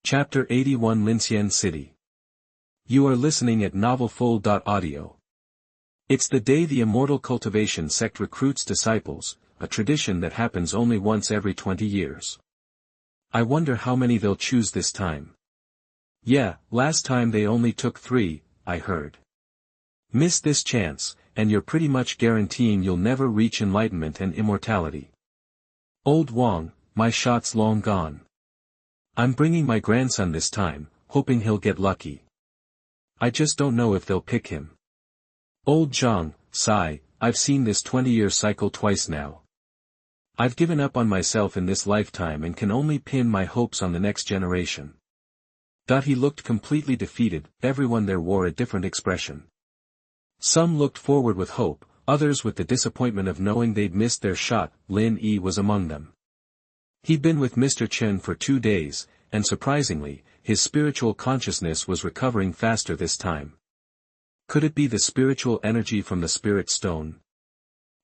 Chapter 81 Linxian City. You are listening at novelfull.audio. It's the day the immortal cultivation sect recruits disciples, a tradition that happens only once every 20 years. I wonder how many they'll choose this time. Yeah, last time they only took 3, I heard. Miss this chance, and you're pretty much guaranteeing you'll never reach enlightenment and immortality. Old Wang, my shot's long gone. I'm bringing my grandson this time, hoping he'll get lucky. I just don't know if they'll pick him. Old Zhang, sigh, I've seen this 20-year cycle twice now. I've given up on myself in this lifetime and can only pin my hopes on the next generation. He looked completely defeated, everyone there wore a different expression. Some looked forward with hope, others with the disappointment of knowing they'd missed their shot. Lin Yi was among them. He'd been with Mr. Chen for 2 days, and surprisingly, his spiritual consciousness was recovering faster this time. Could it be the spiritual energy from the spirit stone?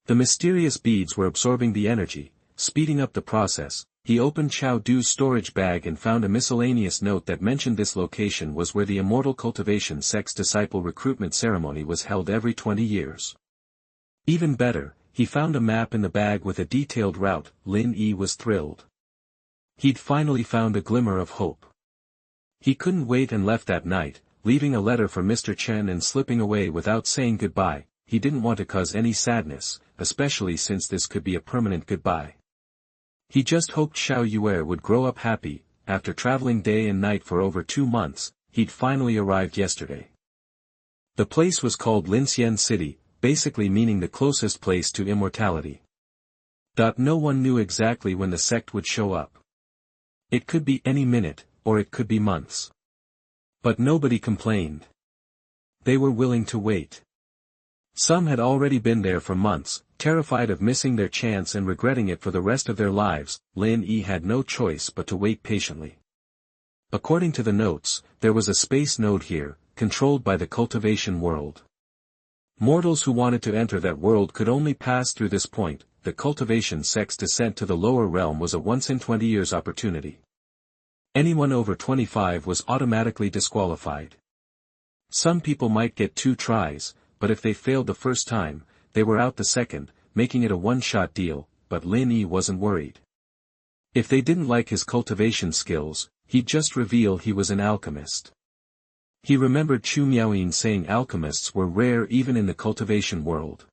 The mysterious beads were absorbing the energy, speeding up the process. He opened Chao Du's storage bag and found a miscellaneous note that mentioned this location was where the immortal cultivation sect's disciple recruitment ceremony was held every 20 years. Even better, he found a map in the bag with a detailed route. Lin Yi was thrilled. He'd finally found a glimmer of hope. He couldn't wait and left that night, leaving a letter for Mr. Chen and slipping away without saying goodbye. He didn't want to cause any sadness, especially since this could be a permanent goodbye. He just hoped Xiao Yue would grow up happy. After traveling day and night for over 2 months, he'd finally arrived yesterday. The place was called Linxian City, basically meaning the closest place to immortality. No one knew exactly when the sect would show up. It could be any minute, or it could be months. But nobody complained. They were willing to wait. Some had already been there for months, terrified of missing their chance and regretting it for the rest of their lives. Lin Yi had no choice but to wait patiently. According to the notes, there was a space node here, controlled by the cultivation world. Mortals who wanted to enter that world could only pass through this point. The cultivation sect's descent to the lower realm was a once-in-20 years opportunity. Anyone over 25 was automatically disqualified. Some people might get 2 tries, but if they failed the first time, they were out the second, making it a one-shot deal. But Lin Yi wasn't worried. If they didn't like his cultivation skills, he'd just reveal he was an alchemist. He remembered Chu Miaoyin saying alchemists were rare even in the cultivation world.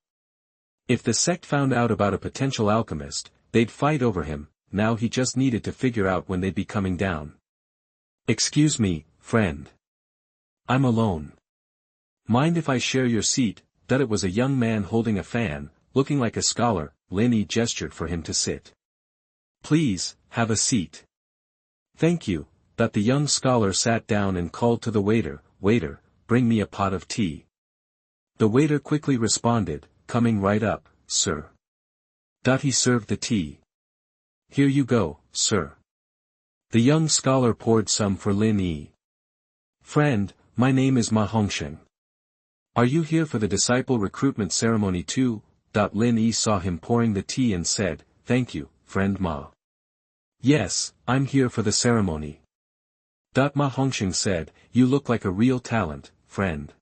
If the sect found out about a potential alchemist, they'd fight over him. Now he just needed to figure out when they'd be coming down. Excuse me, friend. I'm alone. Mind if I share your seat? It was a young man holding a fan, looking like a scholar. Lin Yi gestured for him to sit. Please, have a seat. Thank you. The young scholar sat down and called to the waiter, Waiter, bring me a pot of tea. The waiter quickly responded, coming right up, sir. He served the tea. Here you go, sir. The young scholar poured some for Lin Yi. Friend, my name is Ma Hongsheng. Are you here for the disciple recruitment ceremony too? Lin Yi saw him pouring the tea and said, Thank you, friend Ma. Yes, I'm here for the ceremony. Ma Hongsheng said, You look like a real talent, friend.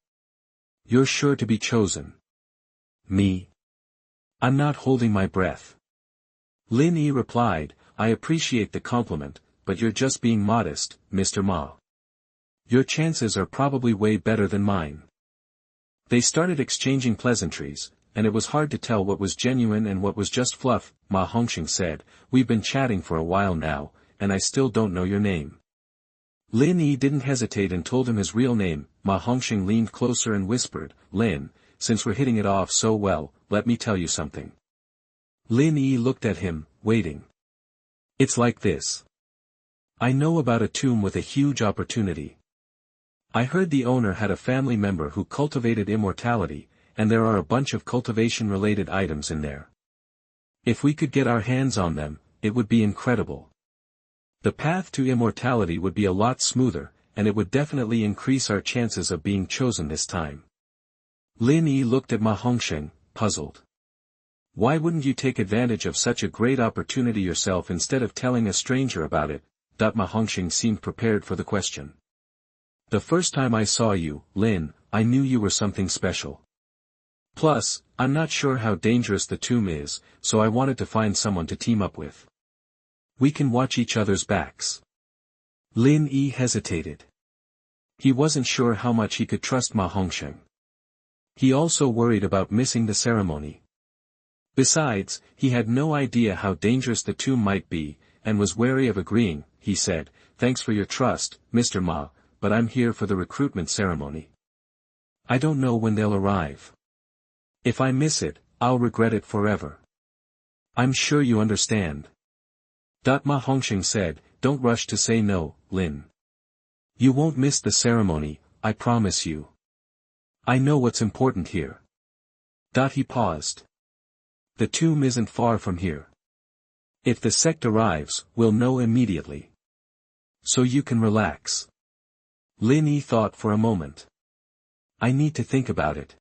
You're sure to be chosen. Me? I'm not holding my breath. Lin Yi replied, I appreciate the compliment, but you're just being modest, Mr. Ma. Your chances are probably way better than mine. They started exchanging pleasantries, and it was hard to tell what was genuine and what was just fluff. Ma Hongsheng said, We've been chatting for a while now, and I still don't know your name. Lin Yi didn't hesitate and told him his real name. Ma Hongsheng leaned closer and whispered, Lin, since we're hitting it off so well, let me tell you something. Lin Yi looked at him, waiting. It's like this. I know about a tomb with a huge opportunity. I heard the owner had a family member who cultivated immortality, and there are a bunch of cultivation-related items in there. If we could get our hands on them, it would be incredible. The path to immortality would be a lot smoother, and it would definitely increase our chances of being chosen this time. Lin Yi looked at Ma Hongsheng, puzzled. Why wouldn't you take advantage of such a great opportunity yourself instead of telling a stranger about it? Ma Hongxing seemed prepared for the question. The first time I saw you, Lin, I knew you were something special. Plus, I'm not sure how dangerous the tomb is, so I wanted to find someone to team up with. We can watch each other's backs. Lin Yi hesitated. He wasn't sure how much he could trust Ma Hongxing. He also worried about missing the ceremony. Besides, he had no idea how dangerous the tomb might be, and was wary of agreeing. He said, "Thanks for your trust, Mr. Ma, but I'm here for the recruitment ceremony. I don't know when they'll arrive. If I miss it, I'll regret it forever. I'm sure you understand." Ma Hongxing said, "Don't rush to say no, Lin. You won't miss the ceremony, I promise you. I know what's important here." He paused. "The tomb isn't far from here. If the sect arrives, we'll know immediately. So you can relax." Lin Yi thought for a moment. "I need to think about it."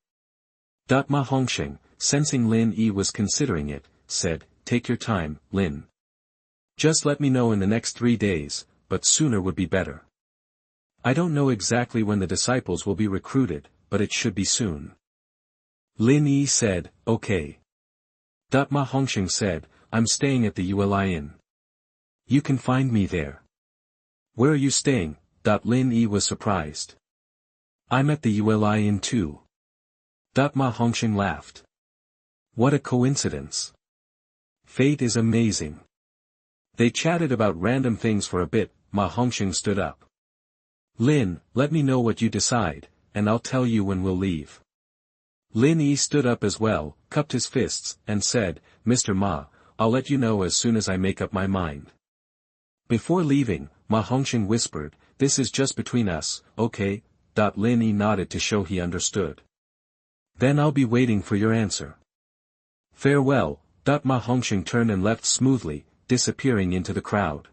Ma Hongxing, sensing Lin Yi was considering it, said, "Take your time, Lin. Just let me know in the next 3 days, but sooner would be better. I don't know exactly when the disciples will be recruited, but it should be soon." Lin Yi said, "Okay." Ma Hongxing said, "I'm staying at the Uli Inn. You can find me there." "Where are you staying?" Lin Yi was surprised. "I'm at the Uli Inn too." Ma Hongxing laughed. "What a coincidence. Fate is amazing." They chatted about random things for a bit. Ma Hongxing stood up. "Lin, let me know what you decide, and I'll tell you when we'll leave." Lin Yi stood up as well, cupped his fists, and said, "Mr. Ma, I'll let you know as soon as I make up my mind." Before leaving, Ma Hongxing whispered, "This is just between us, okay?" Lin Yi nodded to show he understood. "Then I'll be waiting for your answer." "Farewell." Ma Hongxing turned and left smoothly, disappearing into the crowd.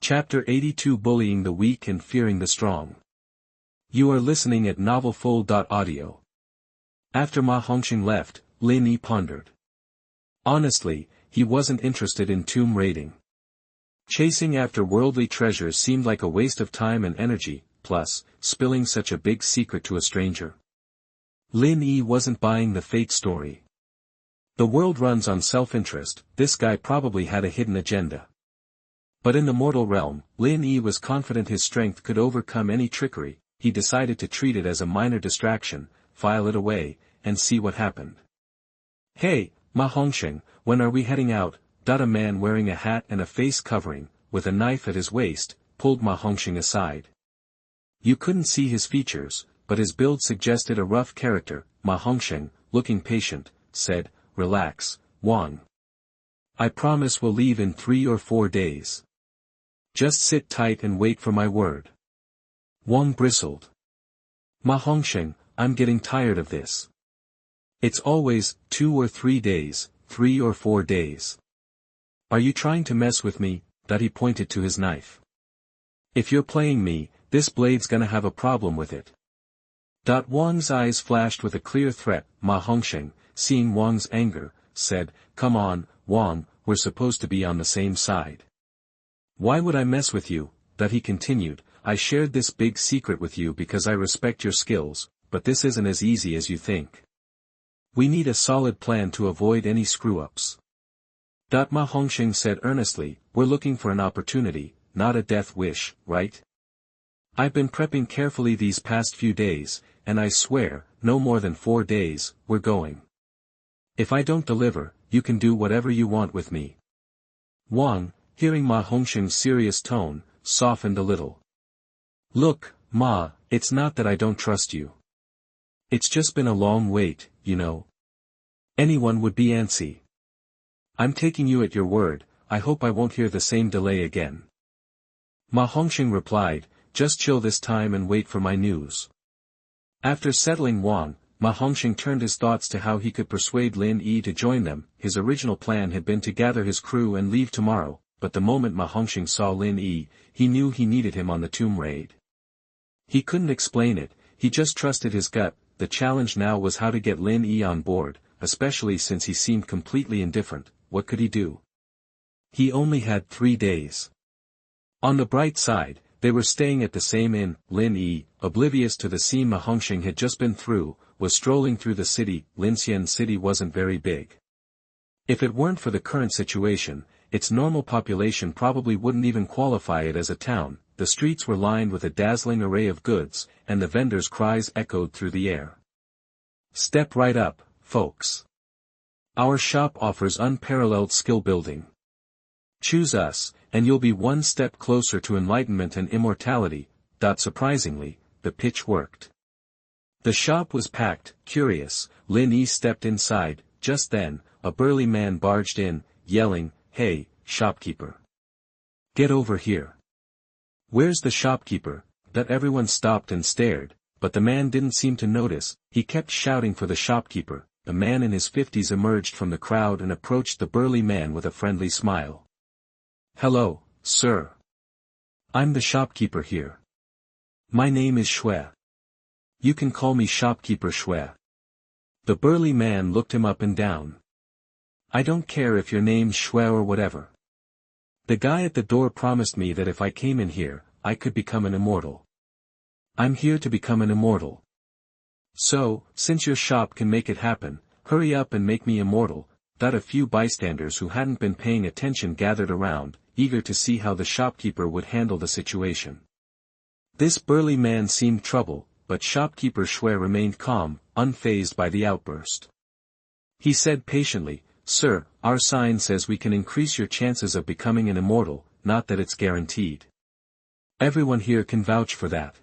Chapter 82 Bullying the Weak and Fearing the Strong. You are listening at novelfull.audio. After Ma Hongxing left, Lin Yi pondered. Honestly, he wasn't interested in tomb raiding. Chasing after worldly treasures seemed like a waste of time and energy, plus, spilling such a big secret to a stranger. Lin Yi wasn't buying the fate story. The world runs on self-interest, this guy probably had a hidden agenda. But in the mortal realm, Lin Yi was confident his strength could overcome any trickery. He decided to treat it as a minor distraction, file it away, and see what happened. "Hey, Ma Hongxing, when are we heading out?" A man wearing a hat and a face covering, with a knife at his waist, pulled Ma Hongxing aside. You couldn't see his features, but his build suggested a rough character. Ma Hongxing, looking patient, said, "Relax, Wang. I promise we'll leave in 3 or 4 days. Just sit tight and wait for my word." Wang bristled. "Ma Hongxing, I'm getting tired of this. It's always 2 or 3 days, 3 or 4 days. Are you trying to mess with me?" He pointed to his knife. "If you're playing me, this blade's gonna have a problem with it." Wang's eyes flashed with a clear threat. Ma Hongxing, seeing Wang's anger, said, "Come on, Wang, we're supposed to be on the same side." "Why would I mess with you?" He continued, "I shared this big secret with you because I respect your skills, but this isn't as easy as you think. We need a solid plan to avoid any screw-ups." Ma Hongxing said earnestly, "We're looking for an opportunity, not a death wish, right? I've been prepping carefully these past few days, and I swear, no more than 4 days, we're going. If I don't deliver, you can do whatever you want with me." Wang, hearing Ma Hongxing's serious tone, softened a little. "Look, Ma, it's not that I don't trust you. It's just been a long wait, you know. Anyone would be antsy. I'm taking you at your word, I hope I won't hear the same delay again." Ma Hongxing replied, "Just chill this time and wait for my news." After settling Wang, Ma Hongxing turned his thoughts to how he could persuade Lin Yi to join them. His original plan had been to gather his crew and leave tomorrow, but the moment Ma Hongxing saw Lin Yi, he knew he needed him on the tomb raid. He couldn't explain it, he just trusted his gut. The challenge now was how to get Lin Yi on board, especially since he seemed completely indifferent. What could he do? He only had 3 days. On the bright side, they were staying at the same inn. Lin Yi, oblivious to the scene Ma Hongxing had just been through, was strolling through the city. Linxian city wasn't very big. If it weren't for the current situation, its normal population probably wouldn't even qualify it as a town. The streets were lined with a dazzling array of goods, and the vendors' cries echoed through the air. Step right up, folks. Our shop offers unparalleled skill building. Choose us, and you'll be one step closer to enlightenment and immortality. Surprisingly, the pitch worked. The shop was packed. Curious, Lin Yi stepped inside. Just then, a burly man barged in, yelling, "Hey, shopkeeper! Get over here!" "Where's the shopkeeper?" That everyone stopped and stared, but the man didn't seem to notice. He kept shouting for the shopkeeper. A man in his 50s emerged from the crowd and approached the burly man with a friendly smile. "Hello, sir. I'm the shopkeeper here. My name is Shui. You can call me shopkeeper Shui." The burly man looked him up and down. "I don't care if your name's Shui or whatever. The guy at the door promised me that if I came in here, I could become an immortal. I'm here to become an immortal. So, since your shop can make it happen, hurry up and make me immortal." A few bystanders who hadn't been paying attention gathered around, eager to see how the shopkeeper would handle the situation. This burly man seemed trouble, but shopkeeper Shui remained calm, unfazed by the outburst. He said patiently, "Sir, our sign says we can increase your chances of becoming an immortal, not that it's guaranteed. Everyone here can vouch for that."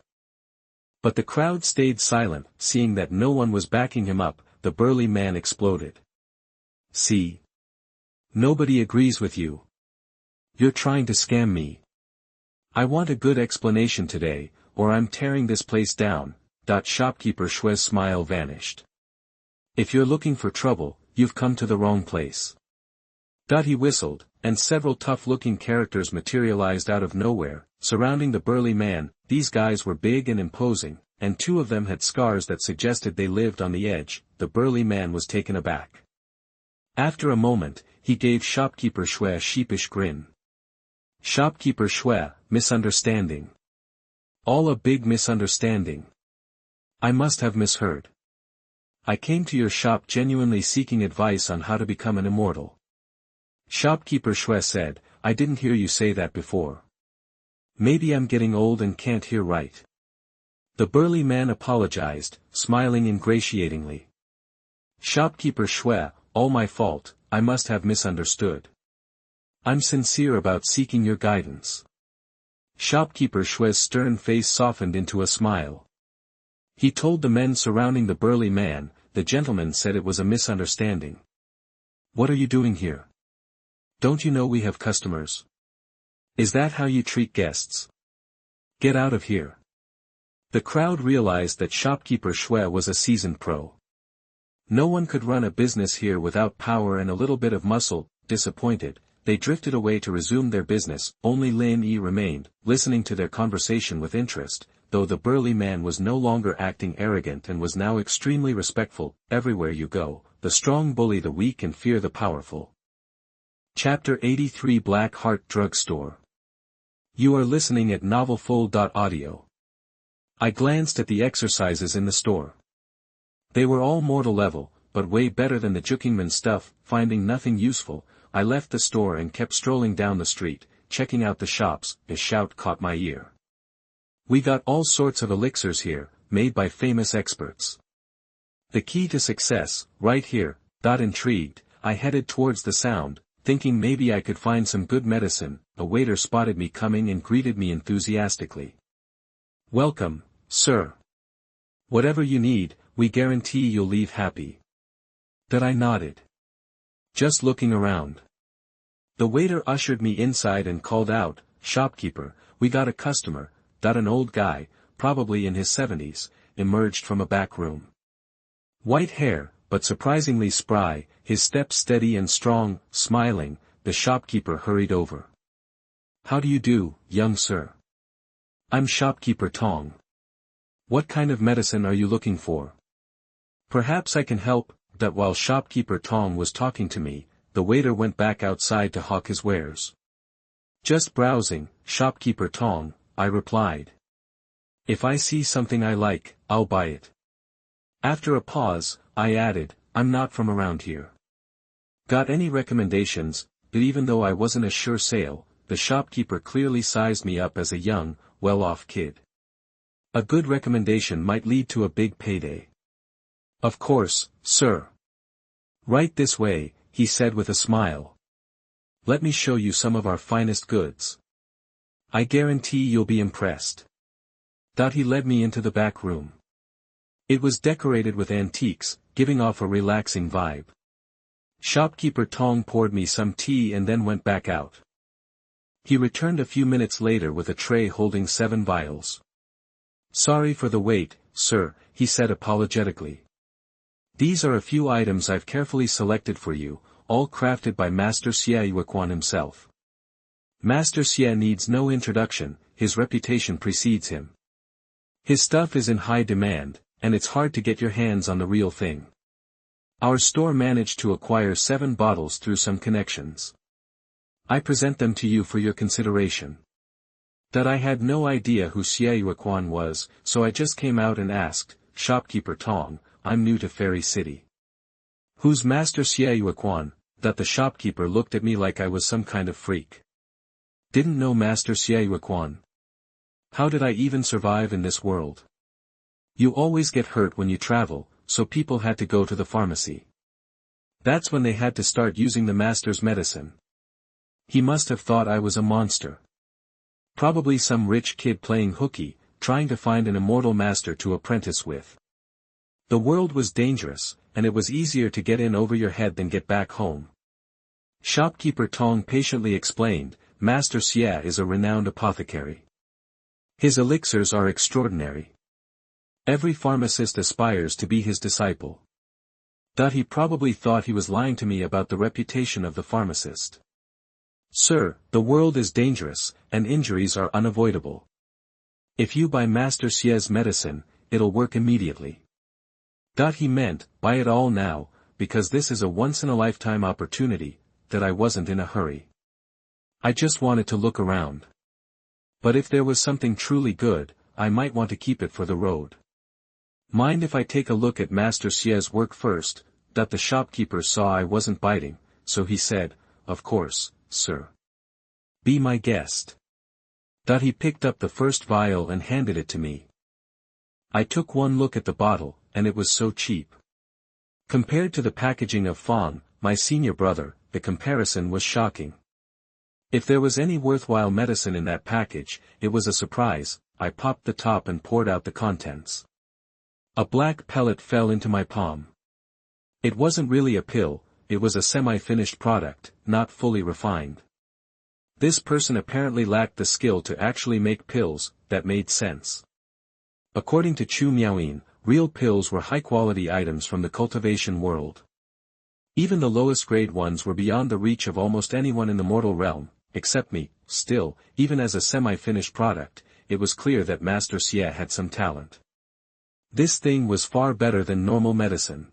But the crowd stayed silent. Seeing that no one was backing him up, the burly man exploded. "See? Nobody agrees with you. You're trying to scam me. I want a good explanation today, or I'm tearing this place down." Shopkeeper Shui's smile vanished. "If you're looking for trouble, you've come to the wrong place." He whistled, and several tough-looking characters materialized out of nowhere, surrounding the burly man. These guys were big and imposing, and two of them had scars that suggested they lived on the edge. The burly man was taken aback. After a moment, he gave shopkeeper Shui a sheepish grin. "Shopkeeper Shui, misunderstanding. All a big misunderstanding. I must have misheard. I came to your shop genuinely seeking advice on how to become an immortal." Shopkeeper Shui said, "I didn't hear you say that before. Maybe I'm getting old and can't hear right." The burly man apologized, smiling ingratiatingly. "Shopkeeper Shui, all my fault, I must have misunderstood. I'm sincere about seeking your guidance." Shopkeeper Shui's stern face softened into a smile. He told the men surrounding the burly man, "The gentleman said it was a misunderstanding. What are you doing here? Don't you know we have customers? Is that how you treat guests? Get out of here." The crowd realized that shopkeeper Shui was a seasoned pro. No one could run a business here without power and a little bit of muscle. Disappointed, they drifted away to resume their business. Only Lin Yi remained, listening to their conversation with interest, though the burly man was no longer acting arrogant and was now extremely respectful. Everywhere you go, the strong bully the weak and fear the powerful. Chapter 83 Black Heart Drugstore. You are listening at novelfull.audio. I glanced at the exercises in the store. They were all mortal level, but way better than the Jukingman stuff. Finding nothing useful, I left the store and kept strolling down the street, checking out the shops. A shout caught my ear. "We got all sorts of elixirs here, made by famous experts. The key to success, right here." Intrigued, I headed towards the sound, thinking maybe I could find some good medicine. A waiter spotted me coming and greeted me enthusiastically. "Welcome, sir. Whatever you need, we guarantee you'll leave happy." I nodded. Just looking around. The waiter ushered me inside and called out, "Shopkeeper, we got a customer." An old guy, probably in his 70s, emerged from a back room. White hair, but surprisingly spry, his steps steady and strong. Smiling, the shopkeeper hurried over. "How do you do, young sir? I'm shopkeeper Tong. What kind of medicine are you looking for? Perhaps I can help." While shopkeeper Tong was talking to me, the waiter went back outside to hawk his wares. "Just browsing," shopkeeper Tong, I replied. If I see something I like, I'll buy it. After a pause, I added, I'm not from around here. Got any recommendations? But even though I wasn't a sure sale, the shopkeeper clearly sized me up as a young, well-off kid. A good recommendation might lead to a big payday. Of course, sir. Right this way, he said with a smile. Let me show you some of our finest goods. I guarantee you'll be impressed. He led me into the back room. It was decorated with antiques, giving off a relaxing vibe. Shopkeeper Tong poured me some tea and then went back out. He returned a few minutes later with a tray holding 7 vials. Sorry for the wait, sir, he said apologetically. These are a few items I've carefully selected for you, all crafted by Master Xie Yuequan himself. Master Xie needs no introduction, his reputation precedes him. His stuff is in high demand, and it's hard to get your hands on the real thing. Our store managed to acquire 7 bottles through some connections. I present them to you for your consideration. I had no idea who Xie Yuequan was, so I just came out and asked, Shopkeeper Tong, I'm new to Fairy City. Who's Master Xie Yuequan? The shopkeeper looked at me like I was some kind of freak. Didn't know Master Xie Yuequan. How did I even survive in this world? You always get hurt when you travel, so people had to go to the pharmacy. That's when they had to start using the master's medicine. He must have thought I was a monster. Probably some rich kid playing hooky, trying to find an immortal master to apprentice with. The world was dangerous, and it was easier to get in over your head than get back home. Shopkeeper Tong patiently explained, Master Xie is a renowned apothecary. His elixirs are extraordinary. Every pharmacist aspires to be his disciple. He probably thought he was lying to me about the reputation of the pharmacist. Sir, the world is dangerous, and injuries are unavoidable. If you buy Master Xie's medicine, it'll work immediately. He meant, buy it all now, because this is a once-in-a-lifetime opportunity, I wasn't in a hurry. I just wanted to look around. But if there was something truly good, I might want to keep it for the road. Mind if I take a look at Master Xie's work first? The shopkeeper saw I wasn't biting, so he said, Of course, sir. Be my guest. He picked up the first vial and handed it to me. I took one look at the bottle, and it was so cheap. Compared to the packaging of Fang, my senior brother, the comparison was shocking. If there was any worthwhile medicine in that package, it was a surprise. I popped the top and poured out the contents. A black pellet fell into my palm. It wasn't really a pill, it was a semi-finished product, not fully refined. This person apparently lacked the skill to actually make pills. That made sense. According to Chu Miaoyin, real pills were high-quality items from the cultivation world. Even the lowest grade ones were beyond the reach of almost anyone in the mortal realm, except me. Still, even as a semi-finished product, it was clear that Master Xie had some talent. This thing was far better than normal medicine.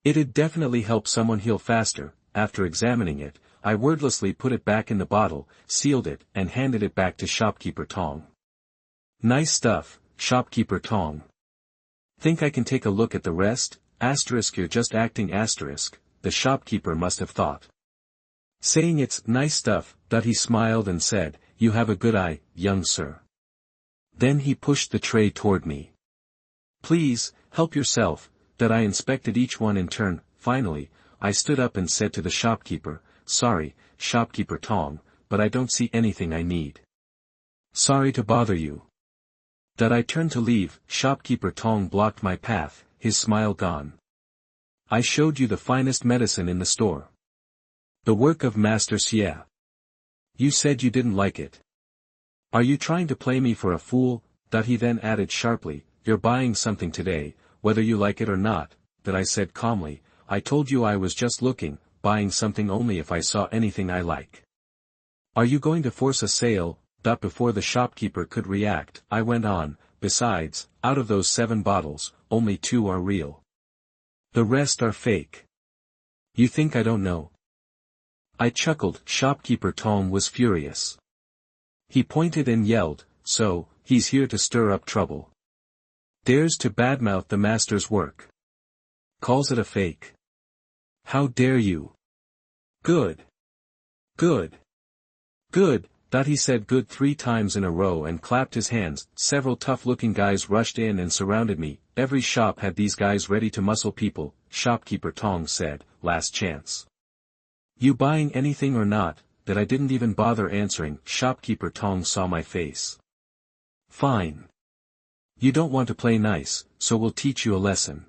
It'd definitely help someone heal faster. After examining it, I wordlessly put it back in the bottle, sealed it, and handed it back to Shopkeeper Tong. Nice stuff, Shopkeeper Tong. Think I can take a look at the rest? You're just acting. The shopkeeper must have thought. Saying it's nice stuff, he smiled and said, You have a good eye, young sir. Then he pushed the tray toward me. Please, help yourself. I inspected each one in turn. Finally, I stood up and said to the shopkeeper, Sorry, Shopkeeper Tong, but I don't see anything I need. Sorry to bother you. I turned to leave. Shopkeeper Tong blocked my path, his smile gone. I showed you the finest medicine in the store. The work of Master Xie. You said you didn't like it. Are you trying to play me for a fool? He then added sharply, You're buying something today, whether you like it or not. I said calmly, I told you I was just looking, buying something only if I saw anything I like. Are you going to force a sale? Before the shopkeeper could react, I went on, Besides, out of those 7 bottles, only 2 are real. The rest are fake. You think I don't know? I chuckled. Shopkeeper Tong was furious. He pointed and yelled, "So, he's here to stir up trouble. Dares to badmouth the master's work. Calls it a fake. How dare you? Good. Good. Good." He said good 3 times in a row and clapped his hands. Several tough-looking guys rushed in and surrounded me. Every shop had these guys ready to muscle people. Shopkeeper Tong said, "Last chance. You buying anything or not?" That I didn't even bother answering. Shopkeeper Tong saw my face. "Fine. You don't want to play nice, so we'll teach you a lesson."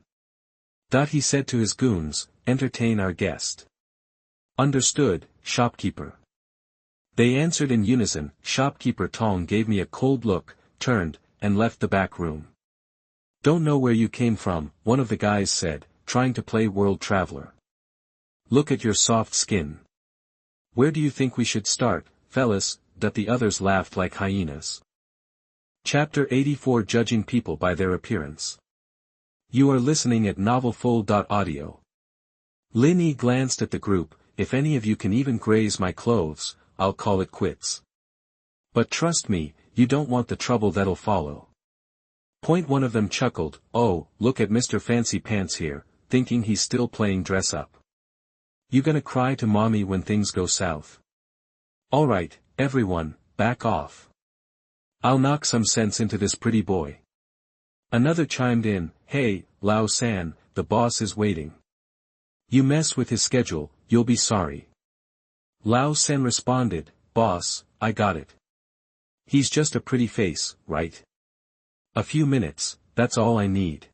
He said to his goons, "Entertain our guest." "Understood, shopkeeper." They answered in unison. Shopkeeper Tong gave me a cold look, turned, and left the back room. "Don't know where you came from," one of the guys said, trying to play world traveler. "Look at your soft skin. Where do you think we should start, fellas?" The others laughed like hyenas. Chapter 84, Judging People by Their Appearance. You are listening at novelfull.audio. Lin Yi glanced at the group. "If any of you can even graze my clothes, I'll call it quits. But trust me, you don't want the trouble that'll follow." One of them chuckled, "Oh, look at Mr. Fancy Pants here, thinking he's still playing dress up. You gonna cry to mommy when things go south? Alright, everyone, back off. I'll knock some sense into this pretty boy." Another chimed in, "Hey, Lao San, the boss is waiting. You mess with his schedule, you'll be sorry." Lao San responded, "Boss, I got it. He's just a pretty face, right? A few minutes, that's all I need.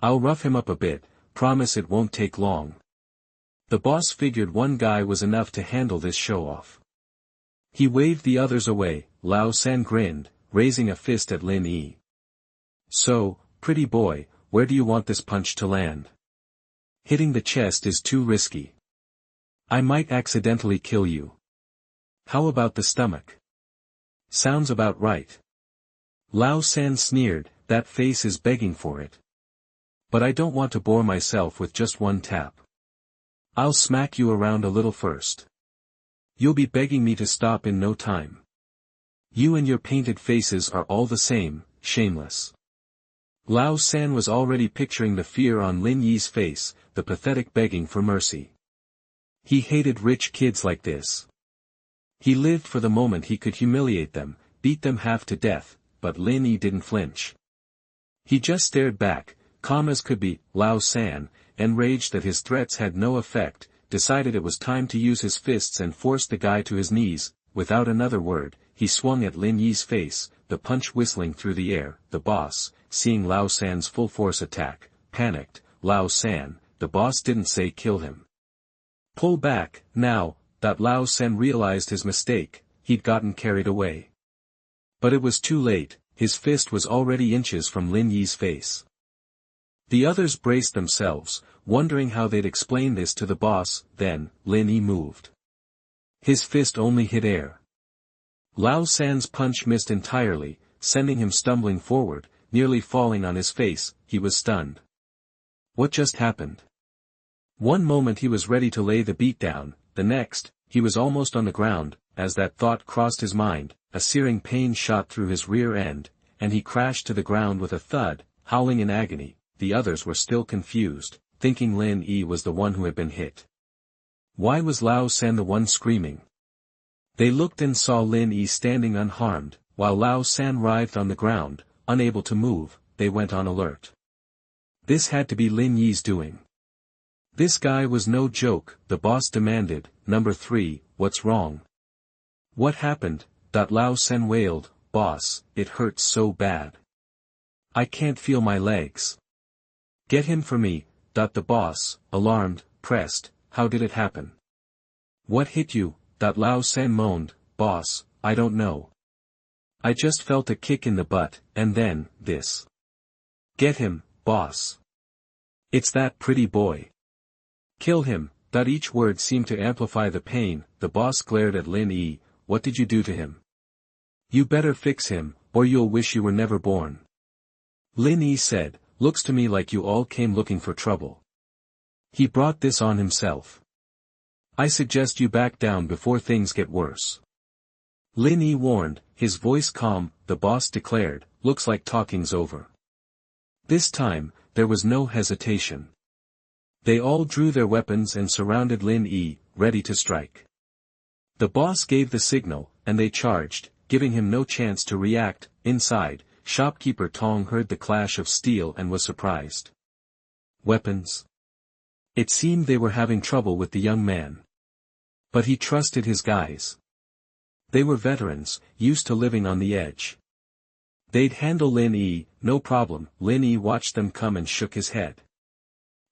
I'll rough him up a bit, promise it won't take long." The boss figured one guy was enough to handle this show-off. He waved the others away. Lao San grinned, raising a fist at Lin Yi. "So, pretty boy, where do you want this punch to land? Hitting the chest is too risky. I might accidentally kill you. How about the stomach? Sounds about right." Lao San sneered, "That face is begging for it. But I don't want to bore myself with just one tap. I'll smack you around a little first. You'll be begging me to stop in no time. You and your painted faces are all the same, shameless." Lao San was already picturing the fear on Lin Yi's face, the pathetic begging for mercy. He hated rich kids like this. He lived for the moment he could humiliate them, beat them half to death, but Lin Yi didn't flinch. He just stared back, calm as could be. Lao San, enraged that his threats had no effect, decided it was time to use his fists and force the guy to his knees. Without another word, he swung at Lin Yi's face, the punch whistling through the air. The boss, seeing Lao San's full force attack, panicked. "Lao San, the boss didn't say kill him. Pull back, now." Lao San realized his mistake, he'd gotten carried away. But it was too late, his fist was already inches from Lin Yi's face. The others braced themselves, wondering how they'd explain this to the boss. Then, Lin Yi moved. His fist only hit air. Lao San's punch missed entirely, sending him stumbling forward, nearly falling on his face. He was stunned. What just happened? One moment he was ready to lay the beat down, the next, he was almost on the ground. As that thought crossed his mind, a searing pain shot through his rear end, and he crashed to the ground with a thud, howling in agony. The others were still confused, thinking Lin Yi was the one who had been hit. Why was Lao San the one screaming? They looked and saw Lin Yi standing unharmed, while Lao San writhed on the ground, unable to move. They went on alert. This had to be Lin Yi's doing. This guy was no joke. The boss demanded, "Number 3, what's wrong? What happened?" Lao San wailed, "Boss, it hurts so bad. I can't feel my legs. Get him for me." The boss, alarmed, pressed, "How did it happen? What hit you?" Lao San moaned, "Boss, I don't know. I just felt a kick in the butt, and then, this. Get him, boss. It's that pretty boy. Kill him." Each word seemed to amplify the pain. The boss glared at Lin Yi. "What did you do to him? You better fix him, or you'll wish you were never born." Lin Yi said, "Looks to me like you all came looking for trouble. He brought this on himself. I suggest you back down before things get worse." Lin Yi warned, his voice calm. The boss declared, looks like talking's over. This time, there was no hesitation. They all drew their weapons and surrounded Lin Yi, ready to strike. The boss gave the signal, and they charged, giving him no chance to react. Inside, shopkeeper Tong heard the clash of steel and was surprised. Weapons? It seemed they were having trouble with the young man. But he trusted his guys. They were veterans, used to living on the edge. They'd handle Lin Yi, no problem. Lin Yi watched them come and shook his head.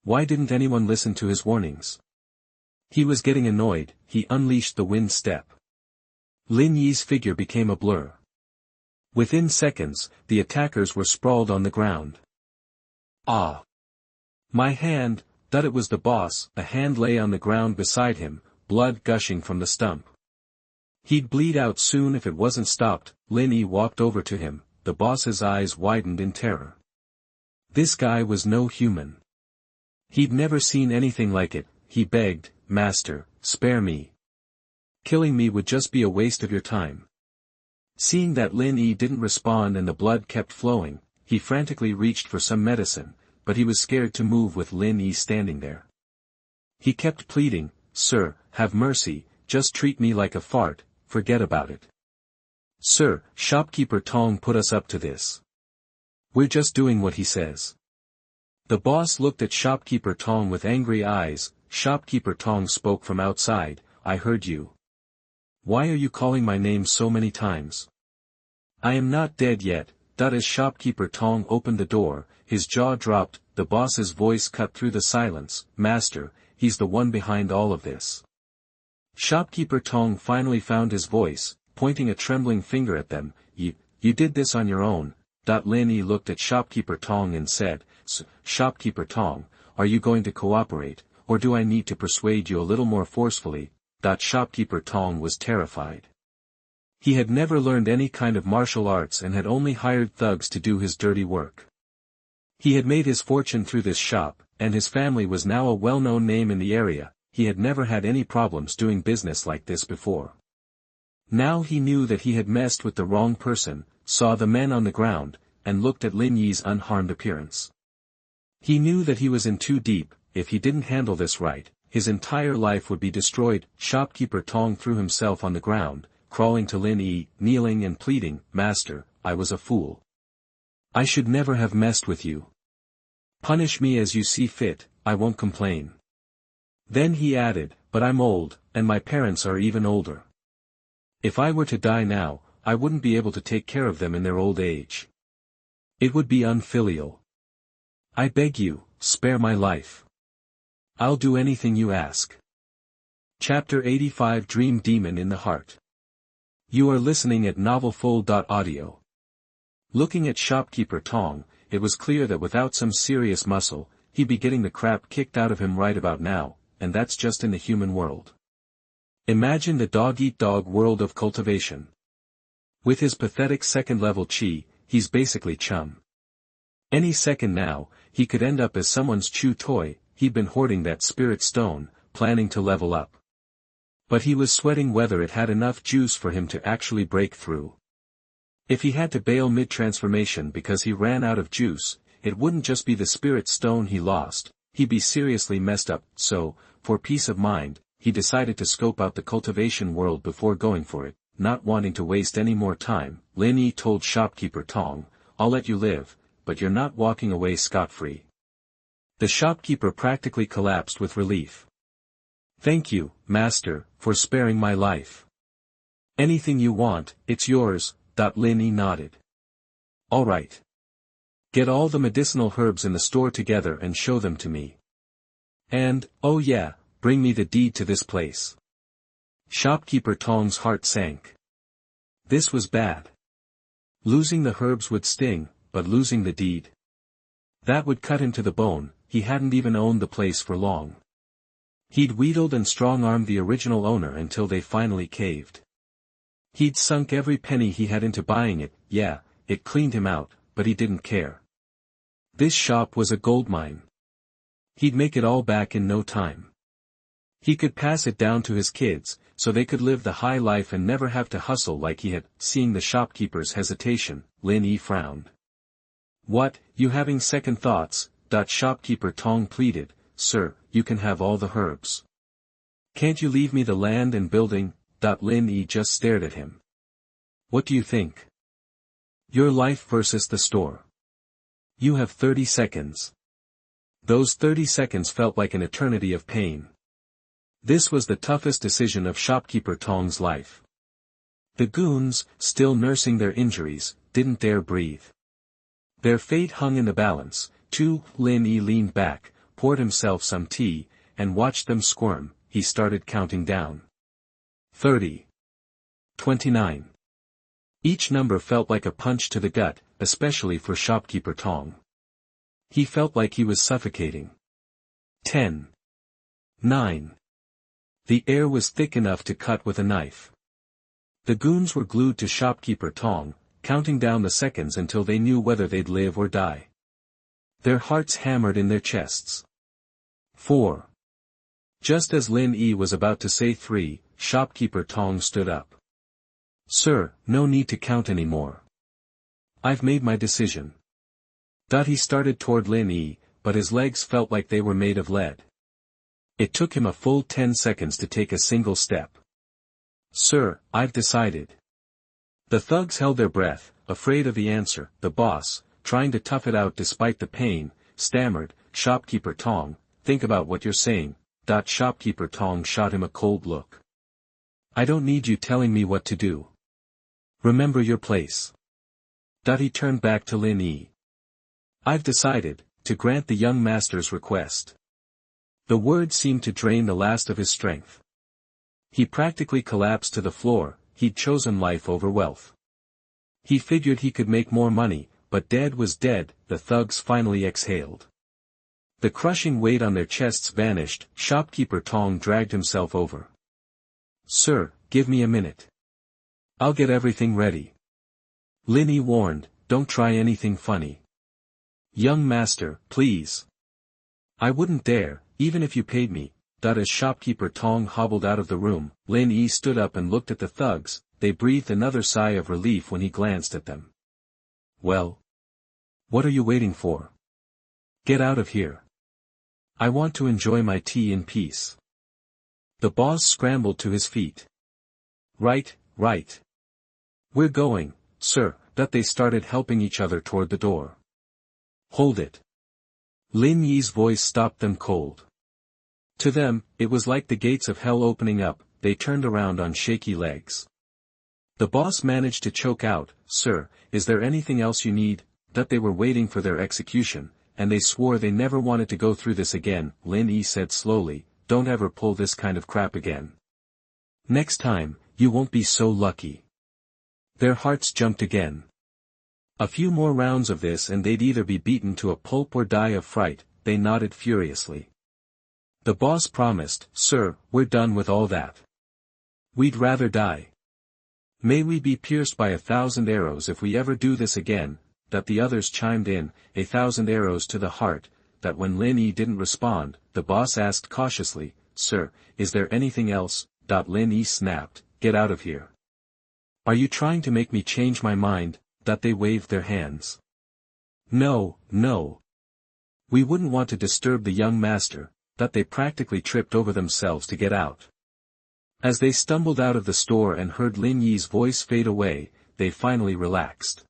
Why didn't anyone listen to his warnings? He was getting annoyed. He unleashed the wind step. Lin Yi's figure became a blur. Within seconds, the attackers were sprawled on the ground. Ah! My hand! That it was the boss. A hand lay on the ground beside him, blood gushing from the stump. He'd bleed out soon if it wasn't stopped. Lin Yi walked over to him. The boss's eyes widened in terror. This guy was no human. He'd never seen anything like it. He begged, "Master, spare me. Killing me would just be a waste of your time." Seeing that Lin Yi didn't respond and the blood kept flowing, he frantically reached for some medicine, but he was scared to move with Lin Yi standing there. He kept pleading, "Sir, have mercy, just treat me like a fart, forget about it." "Sir, shopkeeper Tong put us up to this. We're just doing what he says." The boss looked at shopkeeper Tong with angry eyes. Shopkeeper Tong spoke from outside, "I heard you. Why are you calling my name so many times? I am not dead yet." As shopkeeper Tong opened the door, his jaw dropped. The boss's voice cut through the silence, "Master, he's the one behind all of this." Shopkeeper Tong finally found his voice, pointing a trembling finger at them. You did this on your own." Lin Yi looked at shopkeeper Tong and said, "Shopkeeper Tong, are you going to cooperate, or do I need to persuade you a little more forcefully?" Shopkeeper Tong was terrified. He had never learned any kind of martial arts and had only hired thugs to do his dirty work. He had made his fortune through this shop, and his family was now a well-known name in the area. He had never had any problems doing business like this before. Now he knew that he had messed with the wrong person, saw the men on the ground, and looked at Lin Yi's unharmed appearance. He knew that he was in too deep. If he didn't handle this right, his entire life would be destroyed. Shopkeeper Tong threw himself on the ground, crawling to Lin Yi, kneeling and pleading, "Master, I was a fool. I should never have messed with you. Punish me as you see fit, I won't complain." Then he added, "But I'm old, and my parents are even older. If I were to die now, I wouldn't be able to take care of them in their old age. It would be unfilial. I beg you, spare my life. I'll do anything you ask." Chapter 85 Dream Demon in the Heart. You are listening at novelfull.audio. Looking at shopkeeper Tong, it was clear that without some serious muscle, he'd be getting the crap kicked out of him right about now, and that's just in the human world. Imagine the dog-eat-dog world of cultivation. With his pathetic second-level chi, he's basically chum. Any second now, he could end up as someone's chew toy. He'd been hoarding that spirit stone, planning to level up. But he was sweating whether it had enough juice for him to actually break through. If he had to bail mid-transformation because he ran out of juice, it wouldn't just be the spirit stone he lost, he'd be seriously messed up. So, for peace of mind, he decided to scope out the cultivation world before going for it. Not wanting to waste any more time, Lin Yi told shopkeeper Tong, "I'll let you live, but you're not walking away scot-free." The shopkeeper practically collapsed with relief. "Thank you, master, for sparing my life. Anything you want, it's yours." Lin Yi nodded. "All right. Get all the medicinal herbs in the store together and show them to me. And, oh yeah, bring me the deed to this place." Shopkeeper Tong's heart sank. This was bad. Losing the herbs would sting, but losing the deed, that would cut him to the bone. He hadn't even owned the place for long. He'd wheedled and strong-armed the original owner until they finally caved. He'd sunk every penny he had into buying it. Yeah, it cleaned him out, but he didn't care. This shop was a goldmine. He'd make it all back in no time. He could pass it down to his kids, so they could live the high life and never have to hustle like he had. Seeing the shopkeeper's hesitation, Lin Yi frowned. What, you having second thoughts? Shopkeeper Tong pleaded. Sir, you can have all the herbs. Can't you leave me the land and building? Lin Yi just stared at him. What do you think? Your life versus the store. You have 30 seconds. Those 30 seconds felt like an eternity of pain. This was the toughest decision of shopkeeper Tong's life. The goons, still nursing their injuries, didn't dare breathe. Their fate hung in the balance. Lin Yi leaned back, poured himself some tea, and watched them squirm. He started counting down. 30. 29. Each number felt like a punch to the gut, especially for shopkeeper Tong. He felt like he was suffocating. 10. 9. The air was thick enough to cut with a knife. The goons were glued to shopkeeper Tong, counting down the seconds until they knew whether they'd live or die. Their hearts hammered in their chests. 4. Just as Lin Yi was about to say 3, shopkeeper Tong stood up. Sir, no need to count anymore. I've made my decision. He started toward Lin Yi, but his legs felt like they were made of lead. It took him a full 10 seconds to take a single step. Sir, I've decided. The thugs held their breath, afraid of the answer. The boss, trying to tough it out despite the pain, stammered, Shopkeeper Tong, think about what you're saying. Shopkeeper Tong shot him a cold look. I don't need you telling me what to do. Remember your place. He turned back to Lin Yi. I've decided, to grant the young master's request. The words seemed to drain the last of his strength. He practically collapsed to the floor. He'd chosen life over wealth. He figured he could make more money, but dead was dead. The thugs finally exhaled. The crushing weight on their chests vanished. Shopkeeper Tong dragged himself over. Sir, give me a minute. I'll get everything ready. Lin Yi warned, don't try anything funny. Young master, please. I wouldn't dare, even if you paid me. As Shopkeeper Tong hobbled out of the room, Lin Yi stood up and looked at the thugs. They breathed another sigh of relief when he glanced at them. Well? What are you waiting for? Get out of here. I want to enjoy my tea in peace. The boss scrambled to his feet. Right. We're going, sir. They started helping each other toward the door. Hold it. Lin Yi's voice stopped them cold. To them, it was like the gates of hell opening up. They turned around on shaky legs. The boss managed to choke out, Sir, is there anything else you need? They were waiting for their execution, and they swore they never wanted to go through this again. Lin Yi said slowly, don't ever pull this kind of crap again. Next time, you won't be so lucky. Their hearts jumped again. A few more rounds of this and they'd either be beaten to a pulp or die of fright. They nodded furiously. The boss promised, Sir, we're done with all that. We'd rather die. May we be pierced by 1,000 arrows if we ever do this again. The others chimed in, 1,000 arrows to the heart. When Lin Yi didn't respond, the boss asked cautiously, Sir, is there anything else? Lin Yi snapped, get out of here. Are you trying to make me change my mind? They waved their hands. No. We wouldn't want to disturb the young master. They practically tripped over themselves to get out. As they stumbled out of the store and heard Lin Yi's voice fade away, they finally relaxed.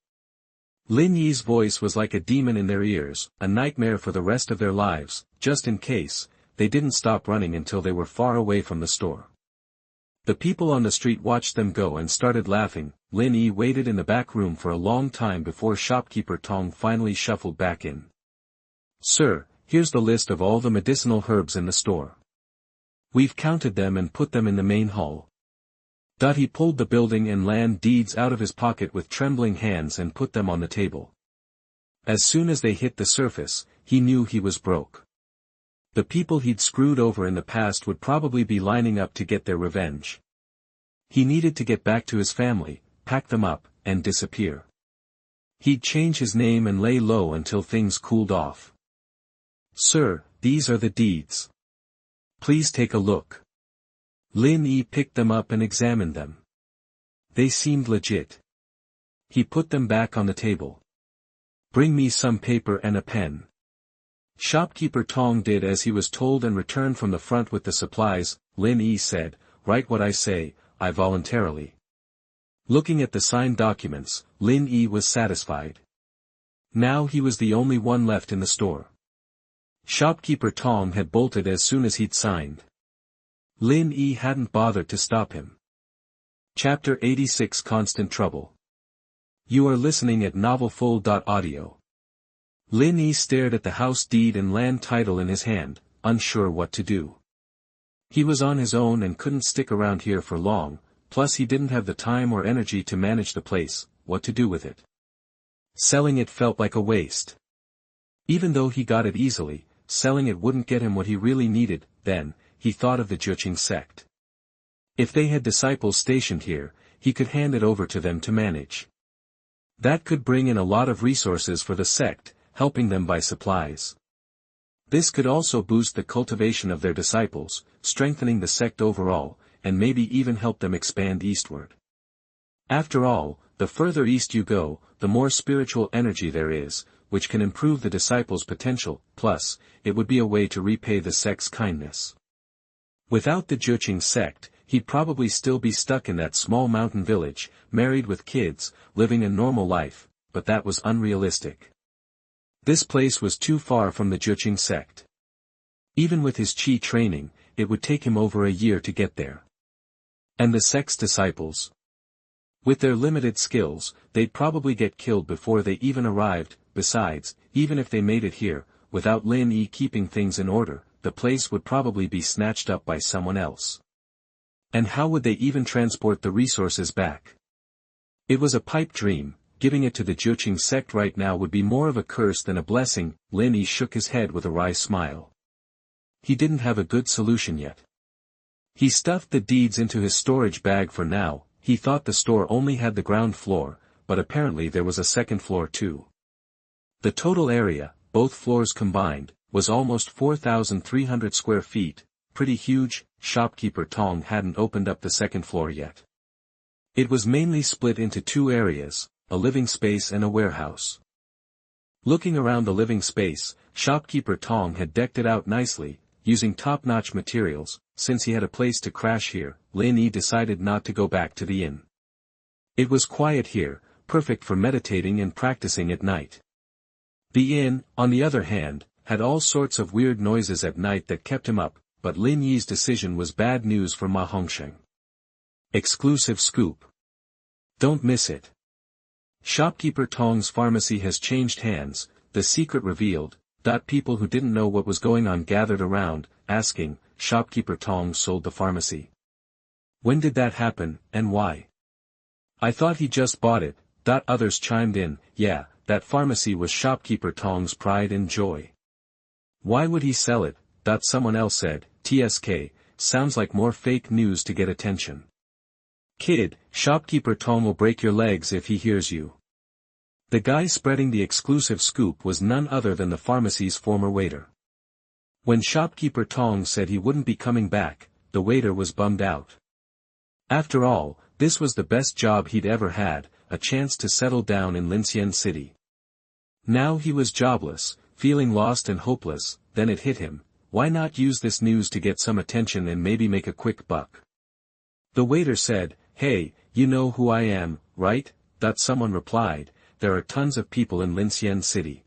Lin Yi's voice was like a demon in their ears, a nightmare for the rest of their lives. Just in case, they didn't stop running until they were far away from the store. The people on the street watched them go and started laughing. Lin Yi waited in the back room for a long time before Shopkeeper Tong finally shuffled back in. Sir, here's the list of all the medicinal herbs in the store. We've counted them and put them in the main hall. He pulled the building and land deeds out of his pocket with trembling hands and put them on the table. As soon as they hit the surface, he knew he was broke. The people he'd screwed over in the past would probably be lining up to get their revenge. He needed to get back to his family, pack them up, and disappear. He'd change his name and lay low until things cooled off. Sir, these are the deeds. Please take a look. Lin Yi picked them up and examined them. They seemed legit. He put them back on the table. Bring me some paper and a pen. Shopkeeper Tong did as he was told and returned from the front with the supplies. Lin Yi said, "Write what I say, I voluntarily." Looking at the signed documents, Lin Yi was satisfied. Now he was the only one left in the store. Shopkeeper Tong had bolted as soon as he'd signed. Lin Yi hadn't bothered to stop him. Chapter 86 Constant Trouble. You are listening at novelfull.audio. Lin Yi stared at the house deed and land title in his hand, unsure what to do. He was on his own and couldn't stick around here for long, plus he didn't have the time or energy to manage the place. What to do with it? Selling it felt like a waste. Even though he got it easily, selling it wouldn't get him what he really needed. Then, he thought of the Juqing sect. If they had disciples stationed here, he could hand it over to them to manage. That could bring in a lot of resources for the sect, helping them buy supplies. This could also boost the cultivation of their disciples, strengthening the sect overall, and maybe even help them expand eastward. After all, the further east you go, the more spiritual energy there is, which can improve the disciples' potential. Plus, it would be a way to repay the sect's kindness. Without the Juqing sect, he'd probably still be stuck in that small mountain village, married with kids, living a normal life, but that was unrealistic. This place was too far from the Juqing sect. Even with his qi training, it would take him over a year to get there. And the sect's disciples? With their limited skills, they'd probably get killed before they even arrived. Besides, even if they made it here, without Lin Yi keeping things in order, the place would probably be snatched up by someone else. And how would they even transport the resources back? It was a pipe dream. Giving it to the Juqing sect right now would be more of a curse than a blessing. Lin Yi shook his head with a wry smile. He didn't have a good solution yet. He stuffed the deeds into his storage bag for now. He thought the store only had the ground floor, but apparently there was a second floor too. The total area, both floors combined, was almost 4,300 square feet, pretty huge. Shopkeeper Tong hadn't opened up the second floor yet. It was mainly split into two areas, a living space and a warehouse. Looking around the living space, Shopkeeper Tong had decked it out nicely, using top-notch materials. Since he had a place to crash here, Lin Yi decided not to go back to the inn. It was quiet here, perfect for meditating and practicing at night. The inn, on the other hand, had all sorts of weird noises at night that kept him up, but Lin Yi's decision was bad news for Ma Hongsheng. Exclusive scoop. Don't miss it. Shopkeeper Tong's pharmacy has changed hands, the secret revealed. People who didn't know what was going on gathered around, asking, Shopkeeper Tong sold the pharmacy. When did that happen, and why? I thought he just bought it. Others chimed in, yeah, that pharmacy was Shopkeeper Tong's pride and joy. Why would he sell it? Someone else said, TSK, sounds like more fake news to get attention. Kid, Shopkeeper Tong will break your legs if he hears you. The guy spreading the exclusive scoop was none other than the pharmacy's former waiter. When Shopkeeper Tong said he wouldn't be coming back, the waiter was bummed out. After all, this was the best job he'd ever had, a chance to settle down in Linxian City. Now he was jobless, feeling lost and hopeless. Then it hit him, why not use this news to get some attention and maybe make a quick buck? The waiter said, hey, you know who I am, right? Someone replied, there are tons of people in Linxian City.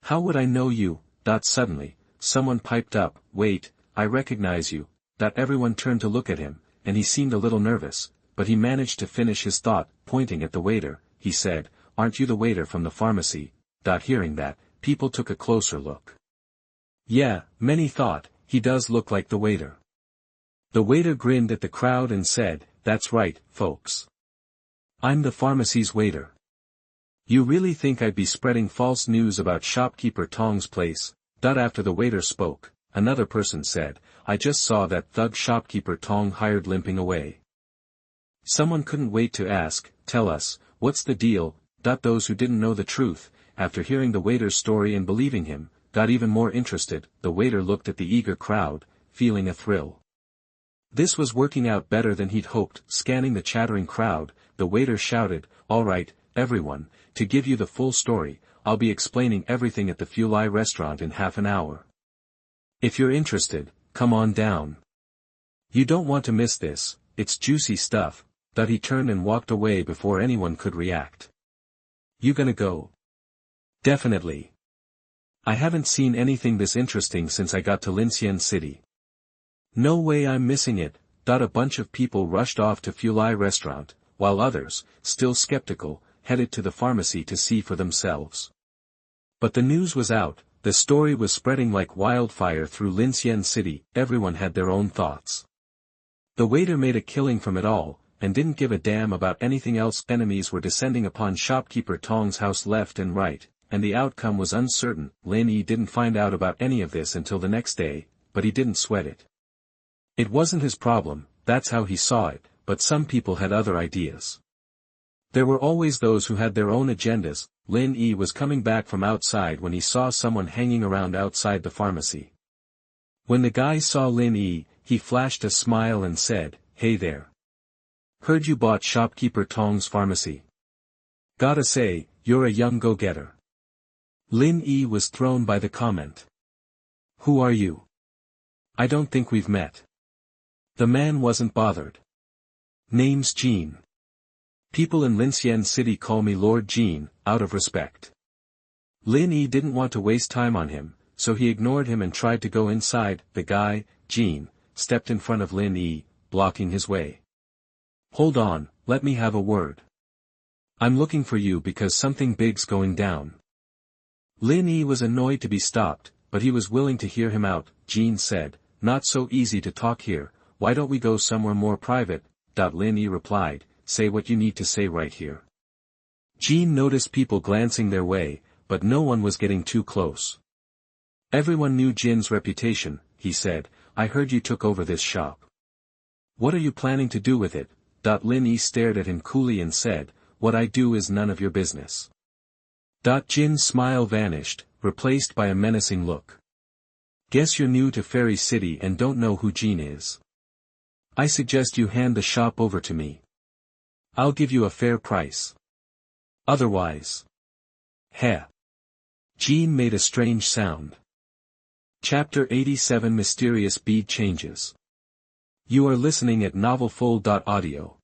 How would I know you? Suddenly, someone piped up, wait, I recognize you. Everyone turned to look at him, and he seemed a little nervous, but he managed to finish his thought. Pointing at the waiter, he said, aren't you the waiter from the pharmacy? Hearing that, people took a closer look. Yeah, many thought, he does look like the waiter. The waiter grinned at the crowd and said, that's right, folks. I'm the pharmacy's waiter. You really think I'd be spreading false news about Shopkeeper Tong's place? After the waiter spoke, another person said, I just saw that thug Shopkeeper Tong hired limping away. Someone couldn't wait to ask, tell us, what's the deal? Those who didn't know the truth, after hearing the waiter's story and believing him, got even more interested. The waiter looked at the eager crowd, feeling a thrill. This was working out better than he'd hoped. Scanning the chattering crowd, the waiter shouted, "All right, everyone, to give you the full story, I'll be explaining everything at the Fulai restaurant in half an hour. If you're interested, come on down. You don't want to miss this, it's juicy stuff." But he turned and walked away before anyone could react. "You gonna go?" "Definitely. I haven't seen anything this interesting since I got to Linxian City." "No way, I'm missing it." A bunch of people rushed off to Fulai restaurant, while others, still skeptical, headed to the pharmacy to see for themselves. But the news was out, the story was spreading like wildfire through Linxian City. Everyone had their own thoughts. The waiter made a killing from it all, and didn't give a damn about anything else. Enemies were descending upon shopkeeper Tong's house left and right, and the outcome was uncertain. Lin Yi didn't find out about any of this until the next day, but he didn't sweat it. It wasn't his problem, that's how he saw it, but some people had other ideas. There were always those who had their own agendas. Lin Yi was coming back from outside when he saw someone hanging around outside the pharmacy. When the guy saw Lin Yi, he flashed a smile and said, "Hey there. Heard you bought shopkeeper Tong's pharmacy. Gotta say, you're a young go-getter." Lin Yi was thrown by the comment. "Who are you? I don't think we've met." The man wasn't bothered. "Name's Jean. People in Linxian City call me Lord Jean, out of respect." Lin Yi didn't want to waste time on him, so he ignored him and tried to go inside. The guy, Jean, stepped in front of Lin Yi, blocking his way. "Hold on, let me have a word. I'm looking for you because something big's going down." Lin Yi was annoyed to be stopped, but he was willing to hear him out. Jean said, "Not so easy to talk here, why don't we go somewhere more private?" Lin Yi replied, "Say what you need to say right here." Jean noticed people glancing their way, but no one was getting too close. Everyone knew Jin's reputation, he said. "I heard you took over this shop. What are you planning to do with it?" Lin Yi stared at him coolly and said, "What I do is none of your business." Jin's smile vanished, replaced by a menacing look. "Guess you're new to Fairy City and don't know who Jin is. I suggest you hand the shop over to me. I'll give you a fair price. Otherwise..." Heh. Jin made a strange sound. Chapter 87 Mysterious Bead Changes. You are listening at novelfull.audio.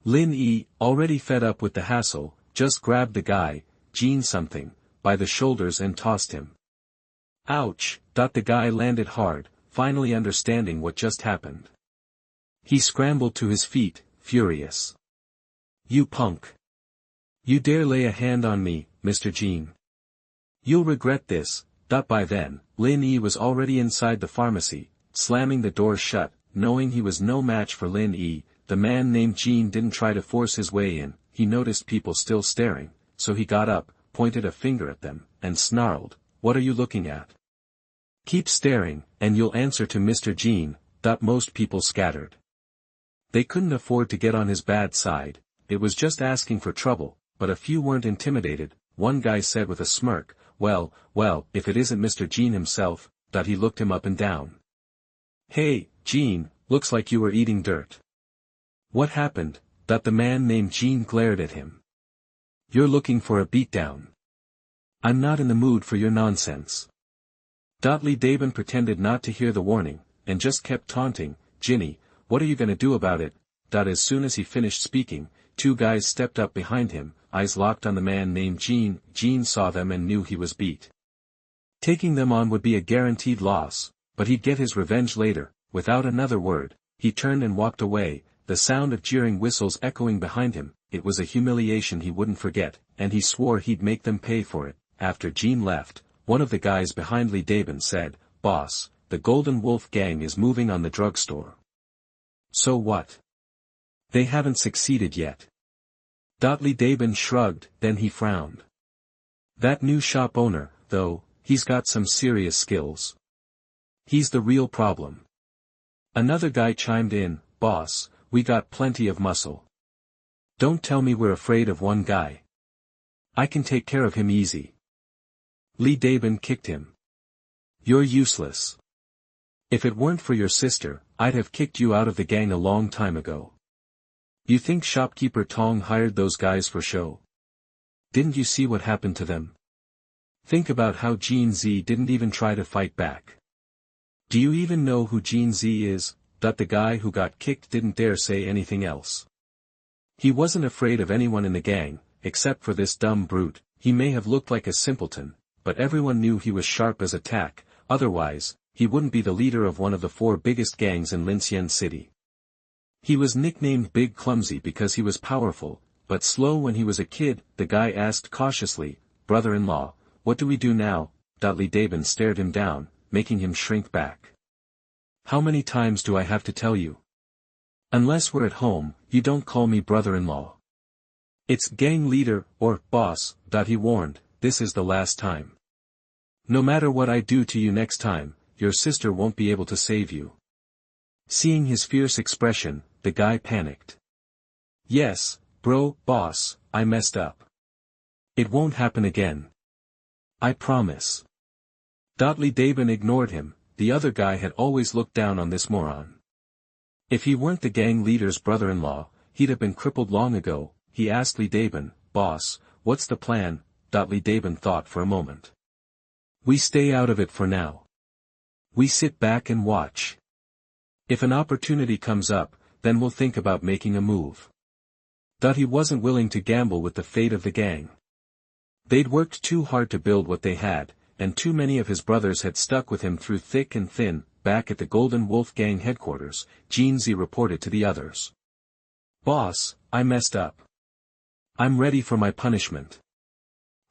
Lin Yi, already fed up with the hassle, just grabbed the guy, Jin something, by the shoulders and tossed him. Ouch! The guy landed hard, finally understanding what just happened. He scrambled to his feet, furious. "You punk! You dare lay a hand on me, Mr. Jin. You'll regret this." By then, Lin Yi was already inside the pharmacy, slamming the door shut. Knowing he was no match for Lin Yi, the man named Jin didn't try to force his way in. He noticed people still staring, so he got up, pointed a finger at them, and snarled, "What are you looking at? Keep staring, and you'll answer to Mr. Jin." Most people scattered. They couldn't afford to get on his bad side, it was just asking for trouble, but a few weren't intimidated. One guy said with a smirk, well, if it isn't Mr. Jin himself." He looked him up and down. "Hey, Jin, looks like you were eating dirt. What happened?" The man named Jin glared at him. "You're looking for a beatdown. I'm not in the mood for your nonsense." Li Daben pretended not to hear the warning, and just kept taunting, "Jinny, what are you gonna do about it?" As soon as he finished speaking, two guys stepped up behind him, eyes locked on the man named Jin. Jin saw them and knew he was beat. Taking them on would be a guaranteed loss, but he'd get his revenge later. Without another word, he turned and walked away, the sound of jeering whistles echoing behind him. It was a humiliation he wouldn't forget, and he swore he'd make them pay for it. After Jin left, one of the guys behind Li Daben said, "Boss, the Golden Wolf gang is moving on the drugstore." "So what? They haven't succeeded yet." Li Daben shrugged, then he frowned. "That new shop owner, though, he's got some serious skills. He's the real problem." Another guy chimed in, "Boss, we got plenty of muscle. Don't tell me we're afraid of one guy. I can take care of him easy." Li Daben kicked him. "You're useless. If it weren't for your sister, I'd have kicked you out of the gang a long time ago. You think shopkeeper Tong hired those guys for show? Didn't you see what happened to them? Think about how Jin Z didn't even try to fight back. Do you even know who Jin Z is? The guy who got kicked didn't dare say anything else. He wasn't afraid of anyone in the gang, except for this dumb brute. He may have looked like a simpleton, but everyone knew he was sharp as a tack, otherwise, he wouldn't be the leader of one of the 4 biggest gangs in Linxian City. He was nicknamed Big Clumsy because he was powerful, but slow when he was a kid. The guy asked cautiously, "Brother-in-law, what do we do now?" Li Daben stared him down, making him shrink back. "How many times do I have to tell you? Unless we're at home, you don't call me brother-in-law. It's gang leader, or boss," he warned, "this is the last time. No matter what I do to you next time, your sister won't be able to save you." Seeing his fierce expression, the guy panicked. "Yes, bro, boss, I messed up. It won't happen again. I promise." Li Daben ignored him. The other guy had always looked down on this moron. If he weren't the gang leader's brother-in-law, he'd have been crippled long ago. He asked Li Daben, "Boss, what's the plan?" Li Daben thought for a moment. "We stay out of it for now. We sit back and watch. If an opportunity comes up, then we'll think about making a move." He wasn't willing to gamble with the fate of the gang. They'd worked too hard to build what they had, and too many of his brothers had stuck with him through thick and thin. Back at the Golden Wolf Gang headquarters, Jin Z reported to the others. "Boss, I messed up. I'm ready for my punishment."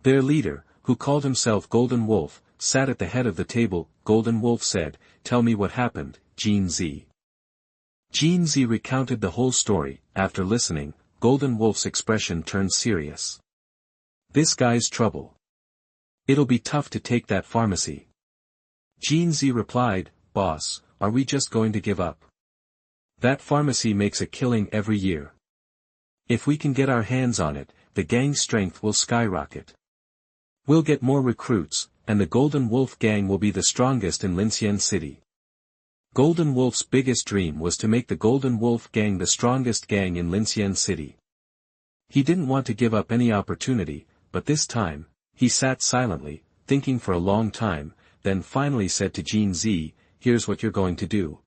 Their leader, who called himself Golden Wolf, sat at the head of the table. Golden Wolf said, "Tell me what happened, Jin Z." Jin Z recounted the whole story. After listening, Golden Wolf's expression turned serious. "This guy's trouble. It'll be tough to take that pharmacy." Jin Z replied, "Boss, are we just going to give up? That pharmacy makes a killing every year. If we can get our hands on it, the gang's strength will skyrocket. We'll get more recruits, and the Golden Wolf Gang will be the strongest in Linxian City." Golden Wolf's biggest dream was to make the Golden Wolf Gang the strongest gang in Linxian City. He didn't want to give up any opportunity, but this time, he sat silently, thinking for a long time, then finally said to Jin Z, "Here's what you're going to do."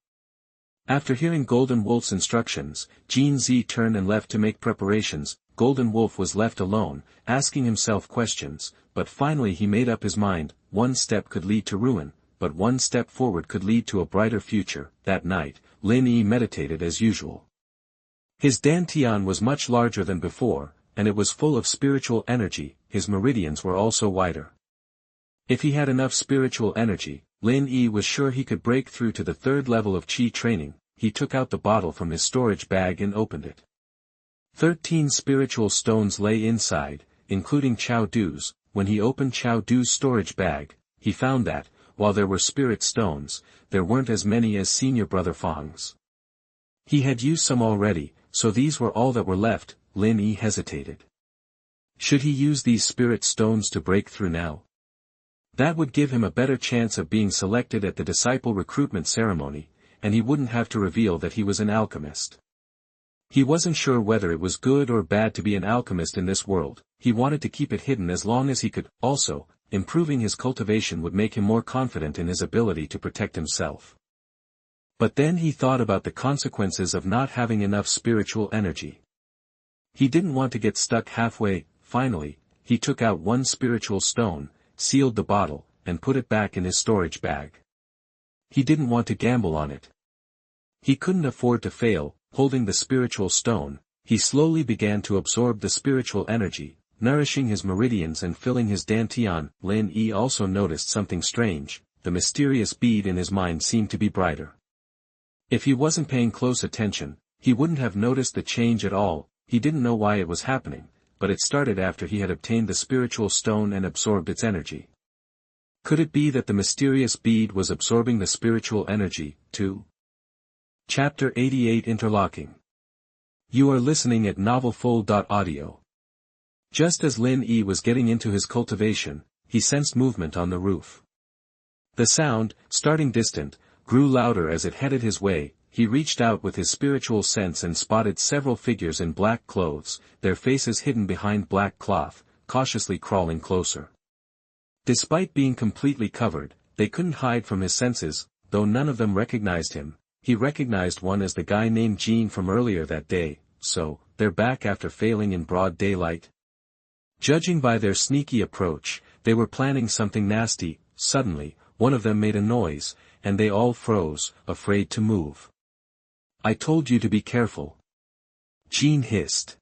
After hearing Golden Wolf's instructions, Jin Z turned and left to make preparations. Golden Wolf was left alone, asking himself questions, but finally he made up his mind. One step could lead to ruin, but one step forward could lead to a brighter future. That night, Lin Yi meditated as usual. His dantian was much larger than before, and it was full of spiritual energy. His meridians were also wider. If he had enough spiritual energy, Lin Yi was sure he could break through to the 3rd level of Qi training. He took out the bottle from his storage bag and opened it. 13 spiritual stones lay inside, including Chao Du's. When he opened Chao Du's storage bag, he found that, while there were spirit stones, there weren't as many as senior brother Fang's. He had used some already, so these were all that were left. Lin Yi hesitated. Should he use these spirit stones to break through now? That would give him a better chance of being selected at the disciple recruitment ceremony, and he wouldn't have to reveal that he was an alchemist. He wasn't sure whether it was good or bad to be an alchemist in this world. He wanted to keep it hidden as long as he could. Also, improving his cultivation would make him more confident in his ability to protect himself. But then he thought about the consequences of not having enough spiritual energy. He didn't want to get stuck halfway. Finally, he took out one spiritual stone, sealed the bottle, and put it back in his storage bag. He didn't want to gamble on it. He couldn't afford to fail. Holding the spiritual stone, he slowly began to absorb the spiritual energy, nourishing his meridians and filling his dantian. Lin Yi also noticed something strange. The mysterious bead in his mind seemed to be brighter. If he wasn't paying close attention, he wouldn't have noticed the change at all. He didn't know why it was happening, but it started after he had obtained the spiritual stone and absorbed its energy. Could it be that the mysterious bead was absorbing the spiritual energy, too? Chapter 88 Interlocking. You are listening at novelfull.audio. Just as Lin Yi was getting into his cultivation, he sensed movement on the roof. The sound, starting distant, grew louder as it headed his way. He reached out with his spiritual sense and spotted several figures in black clothes, their faces hidden behind black cloth, cautiously crawling closer. Despite being completely covered, they couldn't hide from his senses, though none of them recognized him. He recognized one as the guy named Jean from earlier that day. So, they're back after failing in broad daylight? Judging by their sneaky approach, they were planning something nasty. Suddenly, one of them made a noise, and they all froze, afraid to move. "I told you to be careful," Jean hissed.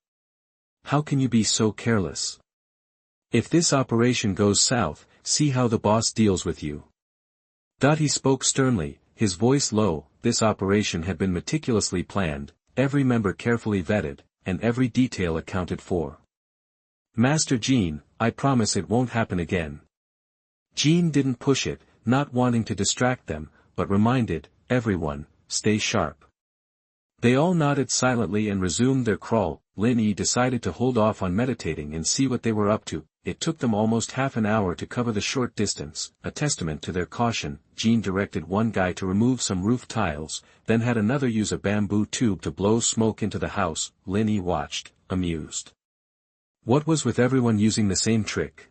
"How can you be so careless? If this operation goes south, see how the boss deals with you." He spoke sternly, his voice low. This operation had been meticulously planned, every member carefully vetted, and every detail accounted for. "Master Jean, I promise it won't happen again." Jean didn't push it, not wanting to distract them, but reminded everyone, "Stay sharp." They all nodded silently and resumed their crawl. Lin Yi decided to hold off on meditating and see what they were up to. It took them almost half an hour to cover the short distance, a testament to their caution. Jean directed one guy to remove some roof tiles, then had another use a bamboo tube to blow smoke into the house. Lin Yi watched, amused. What was with everyone using the same trick?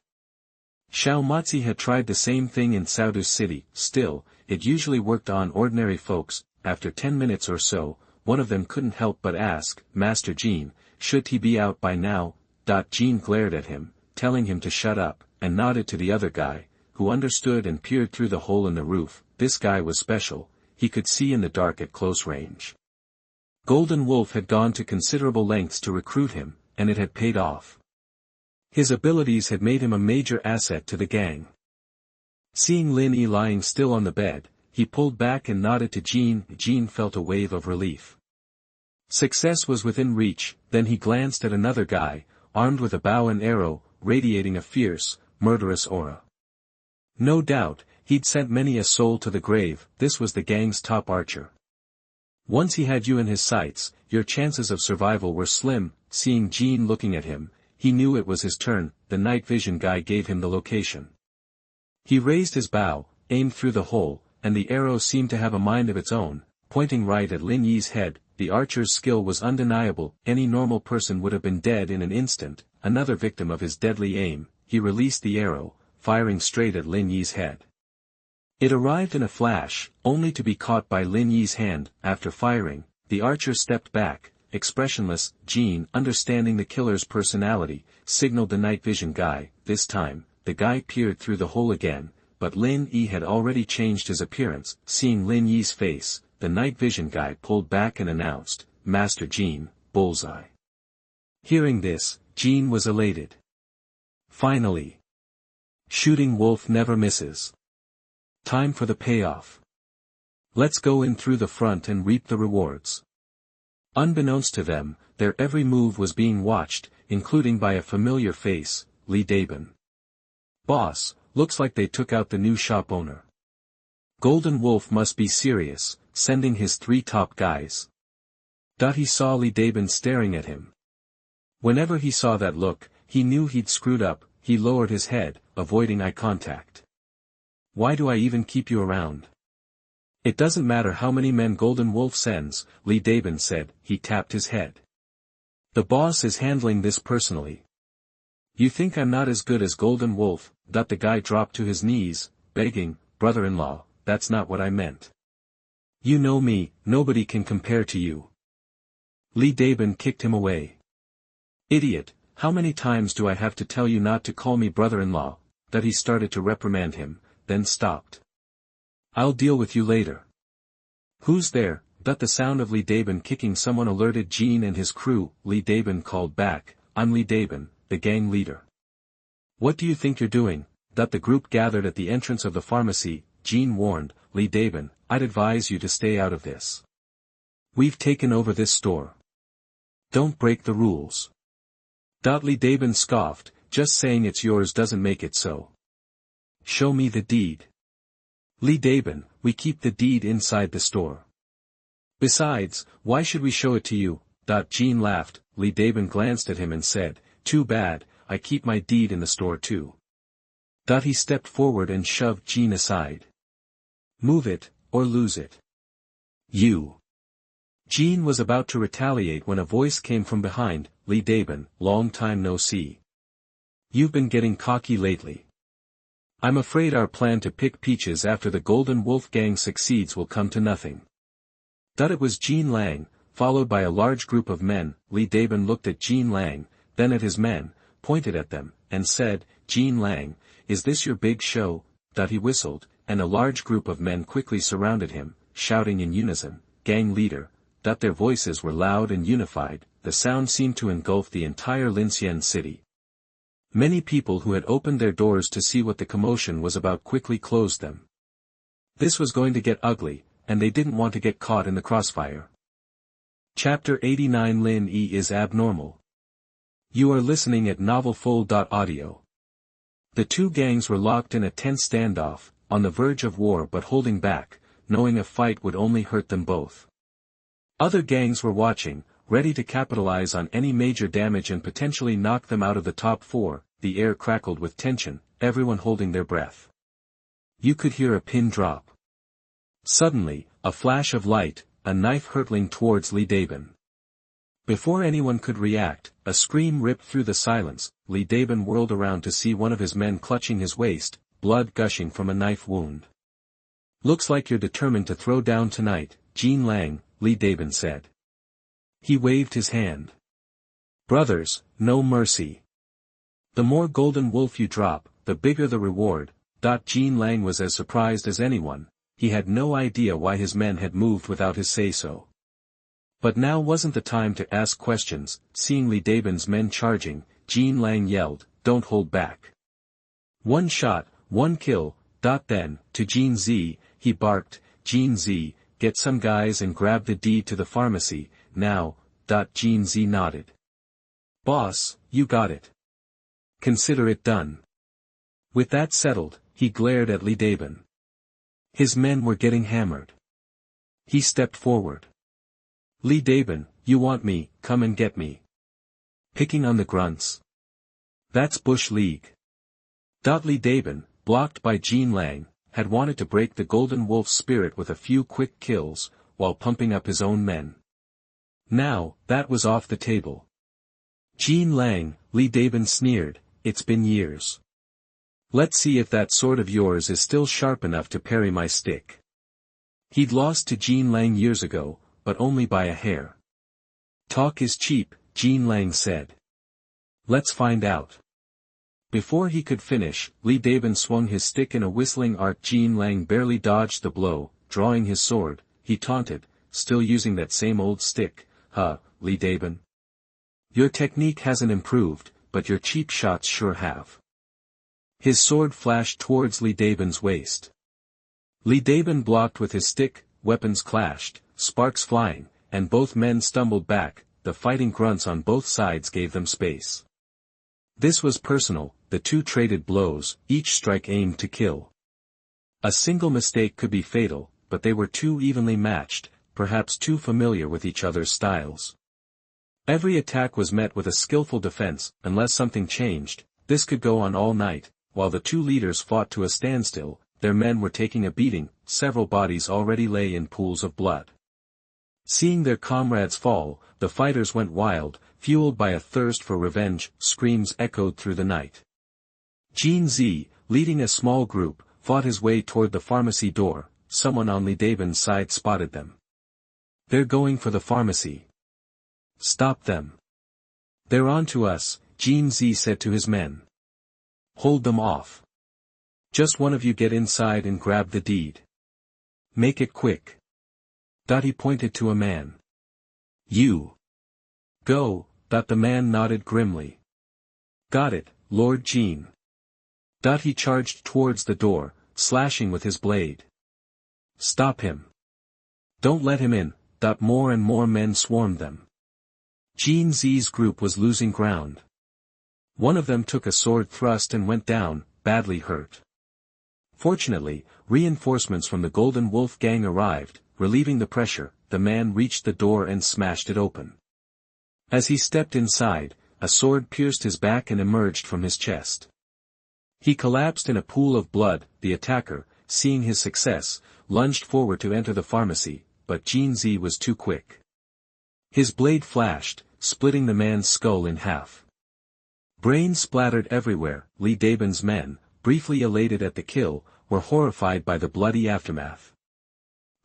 Xiao Matzi had tried the same thing in Saudu's city. Still, it usually worked on ordinary folks. After 10 minutes or so, one of them couldn't help but ask, "Master Jean, should he be out by now?" Jean glared at him, telling him to shut up, and nodded to the other guy, who understood and peered through the hole in the roof. This guy was special, he could see in the dark at close range. Golden Wolf had gone to considerable lengths to recruit him, and it had paid off. His abilities had made him a major asset to the gang. Seeing Lin Yi lying still on the bed, he pulled back and nodded to Jean. Jean felt a wave of relief. Success was within reach. Then he glanced at another guy, armed with a bow and arrow, radiating a fierce, murderous aura. No doubt, he'd sent many a soul to the grave. This was the gang's top archer. Once he had you in his sights, your chances of survival were slim. Seeing Jean looking at him, he knew it was his turn. The night vision guy gave him the location. He raised his bow, aimed through the hole, and the arrow seemed to have a mind of its own, pointing right at Lin Yi's head. The archer's skill was undeniable. Any normal person would have been dead in an instant. Another victim of his deadly aim, he released the arrow, firing straight at Lin Yi's head. It arrived in a flash, only to be caught by Lin Yi's hand. After firing, the archer stepped back, expressionless. Jean, understanding the killer's personality, signaled the night vision guy. This time, the guy peered through the hole again, but Lin Yi had already changed his appearance. Seeing Lin Yi's face, the night vision guy pulled back and announced, "Master Jean, bullseye." Hearing this, Jean was elated. Finally. Shooting wolf never misses. Time for the payoff. Let's go in through the front and reap the rewards. Unbeknownst to them, their every move was being watched, including by a familiar face, Li Dabin. "Boss, looks like they took out the new shop owner. Golden Wolf must be serious, sending his 3 top guys." He saw Li Dabin staring at him. Whenever he saw that look, he knew he'd screwed up. He lowered his head, avoiding eye contact. "Why do I even keep you around?" "It doesn't matter how many men Golden Wolf sends," Li Dabin said. He tapped his head. "The boss is handling this personally. You think I'm not as good as Golden Wolf?" The guy dropped to his knees, begging, "Brother-in-law, that's not what I meant. You know me, nobody can compare to you." Li Dabin kicked him away. "Idiot, how many times do I have to tell you not to call me brother-in-law?" He started to reprimand him, then stopped. "I'll deal with you later." "Who's there?" The sound of Li Dabin kicking someone alerted Jean and his crew. Li Dabin called back, "I'm Li Dabin, the gang leader." "What do you think you're doing?" The group gathered at the entrance of the pharmacy. Jean warned, "Li Dabin, I'd advise you to stay out of this. We've taken over this store. Don't break the rules." Li Dabin scoffed, "Just saying it's yours doesn't make it so. Show me the deed." "Li Dabin, we keep the deed inside the store. Besides, why should we show it to you?" Jean laughed. Li Dabin glanced at him and said, "Too bad, I keep my deed in the store too." He stepped forward and shoved Jean aside. "Move it, or lose it. You. Jean was about to retaliate when a voice came from behind. Li Daben, long time no see. You've been getting cocky lately. I'm afraid our plan to pick peaches after the Golden Wolf gang succeeds will come to nothing. It was Jean Lang, followed by a large group of men. Li Daben looked at Jean Lang, then at his men, pointed at them, and said, Jean Lang, is this your big show? He whistled, and a large group of men quickly surrounded him, shouting in unison, gang leader. Their voices were loud and unified, the sound seemed to engulf the entire Linxian city. Many people who had opened their doors to see what the commotion was about quickly closed them. This was going to get ugly, and they didn't want to get caught in the crossfire. Chapter 89 Lin Yi is abnormal. You are listening at novelfull.audio. The two gangs were locked in a tense standoff, on the verge of war but holding back, knowing a fight would only hurt them both. Other gangs were watching, ready to capitalize on any major damage and potentially knock them out of the top four. The air crackled with tension, everyone holding their breath. You could hear a pin drop. Suddenly, a flash of light, a knife hurtling towards Li Daben. Before anyone could react, a scream ripped through the silence. Li Daben whirled around to see one of his men clutching his waist, blood gushing from a knife wound. Looks like you're determined to throw down tonight, Jean Lang, Li Daben said. He waved his hand. Brothers, no mercy. The more Golden Wolf you drop, the bigger the reward. Jean Lang was as surprised as anyone, he had no idea why his men had moved without his say-so. But now wasn't the time to ask questions. Seeing Li Daben's men charging, Jean Lang yelled, don't hold back. One shot, one kill. Then, to Jean Z, he barked, Jean Z, get some guys and grab the deed to the pharmacy, now. Jean Z nodded. Boss, you got it. Consider it done. With that settled, he glared at Li Daben. His men were getting hammered. He stepped forward. Li Daben, you want me, come and get me. Picking on the grunts. That's Bush League. Li Daben, blocked by Jean Lang, had wanted to break the Golden Wolf's spirit with a few quick kills, while pumping up his own men. Now, that was off the table. Jean Lang, Li Daben sneered, it's been years. Let's see if that sword of yours is still sharp enough to parry my stick. He'd lost to Jean Lang years ago, but only by a hair. Talk is cheap, Jean Lang said. Let's find out. Before he could finish, Li Daben swung his stick in a whistling arc. Jean Lang barely dodged the blow. Drawing his sword, he taunted, still using that same old stick. Li Daben. Your technique hasn't improved, but your cheap shots sure have. His sword flashed towards Li Daben's waist. Li Daben blocked with his stick, weapons clashed, sparks flying, and both men stumbled back. The fighting grunts on both sides gave them space. This was personal, the two traded blows, each strike aimed to kill. A single mistake could be fatal, but they were too evenly matched, perhaps too familiar with each other's styles. Every attack was met with a skillful defense. Unless something changed, this could go on all night. While the two leaders fought to a standstill, their men were taking a beating. Several bodies already lay in pools of blood. Seeing their comrades fall, the fighters went wild, fueled by a thirst for revenge. Screams echoed through the night. Jean Z, leading a small group, fought his way toward the pharmacy door. Someone on Li Daben's side spotted them. They're going for the pharmacy. Stop them. They're on to us, Jean Z said to his men. Hold them off. Just one of you get inside and grab the deed. Make it quick. He pointed to a man. You. Go. The man nodded grimly. Got it, Lord Jean. He charged towards the door, slashing with his blade. Stop him. Don't let him in. More and more men swarmed them. Jean Z's group was losing ground. One of them took a sword thrust and went down, badly hurt. Fortunately, reinforcements from the Golden Wolf gang arrived, relieving the pressure. The man reached the door and smashed it open. As he stepped inside, a sword pierced his back and emerged from his chest. He collapsed in a pool of blood. The attacker, seeing his success, lunged forward to enter the pharmacy, but Jin Zi was too quick. His blade flashed, splitting the man's skull in half. Brains splattered everywhere. Li Daben's men, briefly elated at the kill, were horrified by the bloody aftermath.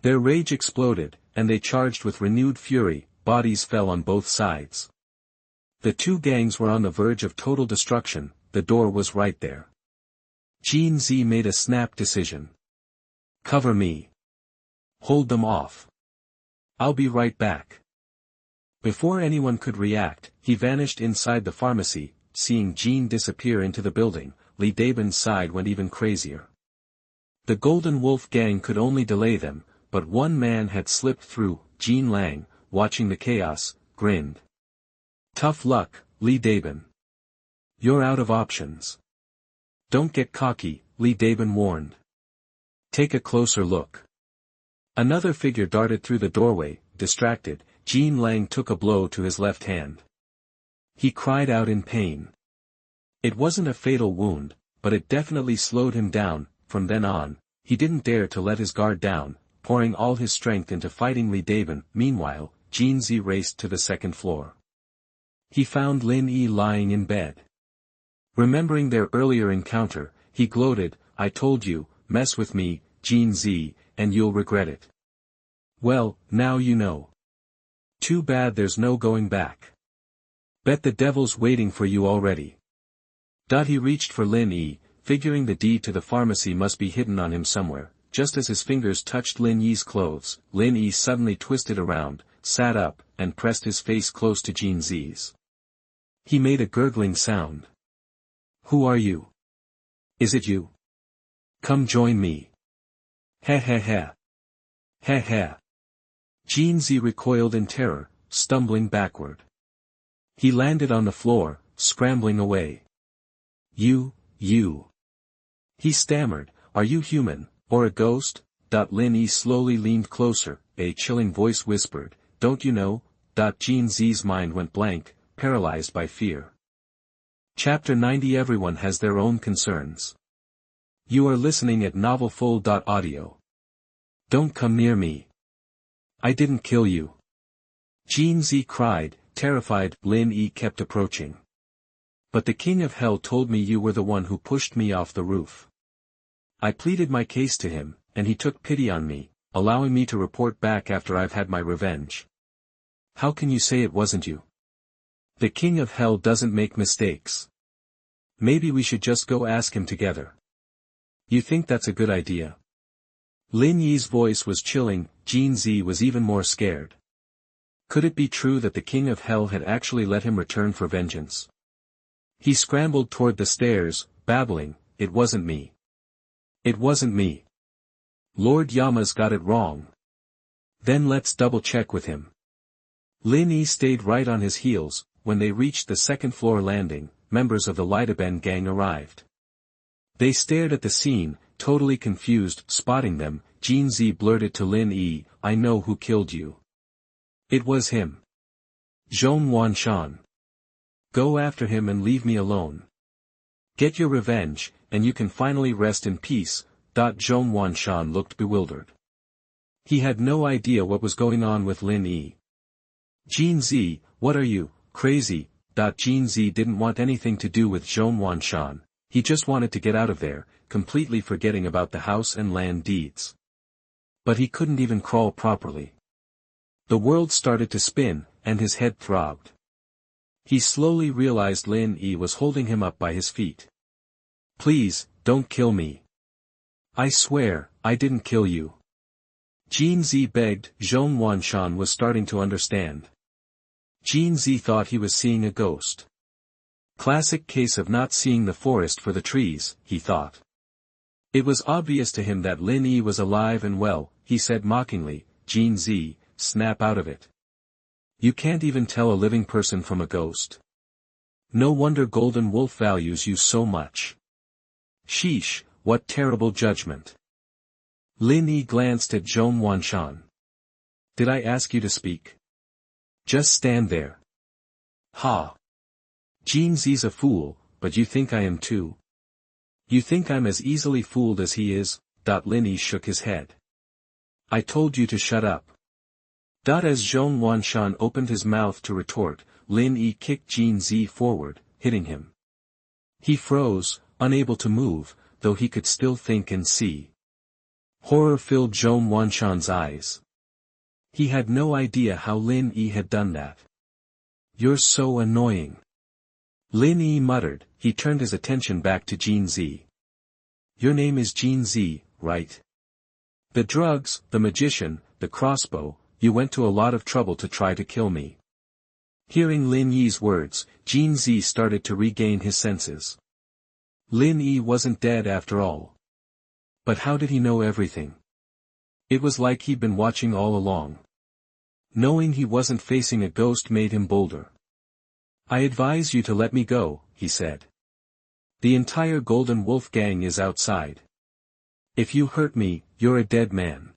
Their rage exploded, and they charged with renewed fury. Bodies fell on both sides. The two gangs were on the verge of total destruction. The door was right there. Jin Zi made a snap decision. Cover me. Hold them off. I'll be right back. Before anyone could react, he vanished inside the pharmacy. Seeing Jin disappear into the building, Li Daben's side went even crazier. The Golden Wolf gang could only delay them, but one man had slipped through. Jin Lang, watching the chaos, grinned. Tough luck, Li Daben. You're out of options. Don't get cocky, Li Daben warned. Take a closer look. Another figure darted through the doorway. Distracted, Jin Lang took a blow to his left hand. He cried out in pain. It wasn't a fatal wound, but it definitely slowed him down. From then on, he didn't dare to let his guard down, pouring all his strength into fighting Li Daben. Meanwhile, Jin Zi raced to the second floor. He found Lin Yi lying in bed. Remembering their earlier encounter, he gloated, I told you, mess with me, Jin Zi, and you'll regret it. Well, now you know. Too bad there's no going back. Bet the devil's waiting for you already. He reached for Lin Yi, figuring the deed to the pharmacy must be hidden on him somewhere. Just as his fingers touched Lin Yi's clothes, Lin Yi suddenly twisted around, sat up, and pressed his face close to Jin Zi's. He made a gurgling sound. Who are you? Is it you? Come join me. Ha ha ha. Ha ha. Jin Zi recoiled in terror, stumbling backward. He landed on the floor, scrambling away. You. He stammered, are you human, or a ghost? Lin Yi slowly leaned closer, a chilling voice whispered, don't you know? Jin Zi's mind went blank, paralyzed by fear. Chapter 90 Everyone has their own concerns. You are listening at novelfull.audio. Don't come near me. I didn't kill you. Jin Zi cried, terrified. Lin Yi kept approaching. But the King of Hell told me you were the one who pushed me off the roof. I pleaded my case to him, and he took pity on me, allowing me to report back after I've had my revenge. How can you say it wasn't you? The King of Hell doesn't make mistakes. Maybe we should just go ask him together. You think that's a good idea? Lin Yi's voice was chilling. Jin Zi was even more scared. Could it be true that the King of Hell had actually let him return for vengeance? He scrambled toward the stairs, babbling, it wasn't me. It wasn't me. Lord Yama's got it wrong. Then let's double-check with him. Lin Yi stayed right on his heels. When they reached the second-floor landing, members of the Li Daben gang arrived. They stared at the scene, totally confused. Spotting them, Jin Zi blurted to Lin Yi, I know who killed you. It was him. Zhong Wanshan. Go after him and leave me alone. Get your revenge, and you can finally rest in peace. Zhong Wanshan looked bewildered. He had no idea what was going on with Lin Yi. Jin Zi, what are you, crazy? Jin Zi didn't want anything to do with Zhong Wanshan. He just wanted to get out of there, completely forgetting about the house and land deeds. But he couldn't even crawl properly. The world started to spin, and his head throbbed. He slowly realized Lin Yi was holding him up by his feet. Please, don't kill me. I swear, I didn't kill you. Jin Zi begged. Zhong Wanshan was starting to understand. Jin Zi thought he was seeing a ghost. Classic case of not seeing the forest for the trees, he thought. It was obvious to him that Lin Yi was alive and well. He said mockingly, Jin Zi, snap out of it. You can't even tell a living person from a ghost. No wonder Golden Wolf values you so much. Sheesh, what terrible judgment. Lin Yi glanced at Zhong Wanshan. Did I ask you to speak? Just stand there. Ha. Jin Zi's a fool, but you think I am too? You think I'm as easily fooled as he is? Lin Yi shook his head. I told you to shut up. As Zhong Wanshan opened his mouth to retort, Lin Yi kicked Jin Zi forward, hitting him. He froze, unable to move, though he could still think and see. Horror filled Zhong Wanshan's eyes. He had no idea how Lin Yi had done that. You're so annoying. Lin Yi muttered. He turned his attention back to Jin Zi. Your name is Jin Zi, right? The drugs, the magician, the crossbow, you went to a lot of trouble to try to kill me. Hearing Lin Yi's words, Jin Zi started to regain his senses. Lin Yi wasn't dead after all. But how did he know everything? It was like he'd been watching all along. Knowing he wasn't facing a ghost made him bolder. I advise you to let me go, he said. The entire Golden Wolf gang is outside. If you hurt me, you're a dead man.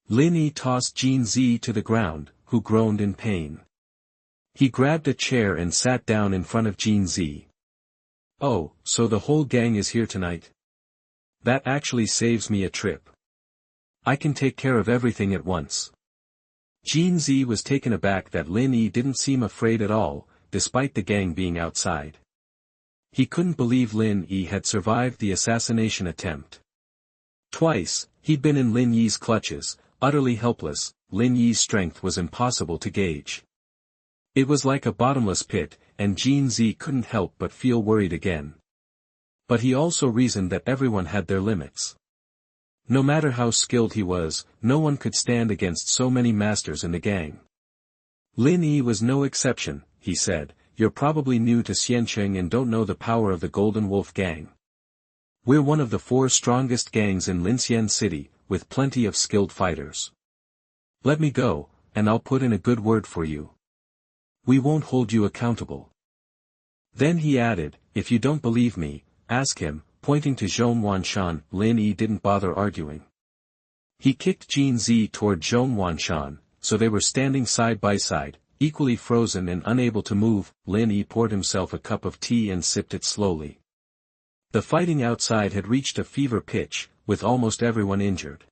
Lin Yi tossed Jin Zi to the ground, who groaned in pain. He grabbed a chair and sat down in front of Jin Zi. Oh, so the whole gang is here tonight? That actually saves me a trip. I can take care of everything at once. Jin Zi was taken aback that Lin Yi didn't seem afraid at all, despite the gang being outside. He couldn't believe Lin Yi had survived the assassination attempt. Twice, he'd been in Lin Yi's clutches, utterly helpless. Lin Yi's strength was impossible to gauge. It was like a bottomless pit, and Jin Zi couldn't help but feel worried again. But he also reasoned that everyone had their limits. No matter how skilled he was, no one could stand against so many masters in the gang. Lin Yi was no exception, he said. You're probably new to Xiancheng and don't know the power of the Golden Wolf gang. We're one of the 4 strongest gangs in Linxian City, with plenty of skilled fighters. Let me go, and I'll put in a good word for you. We won't hold you accountable. Then he added, if you don't believe me, ask him. Pointing to Zhong Wanshan, Lin Yi didn't bother arguing. He kicked Jin Zi toward Zhong Wanshan, so they were standing side by side, equally frozen and unable to move. Lin Yi poured himself a cup of tea and sipped it slowly. The fighting outside had reached a fever pitch, with almost everyone injured.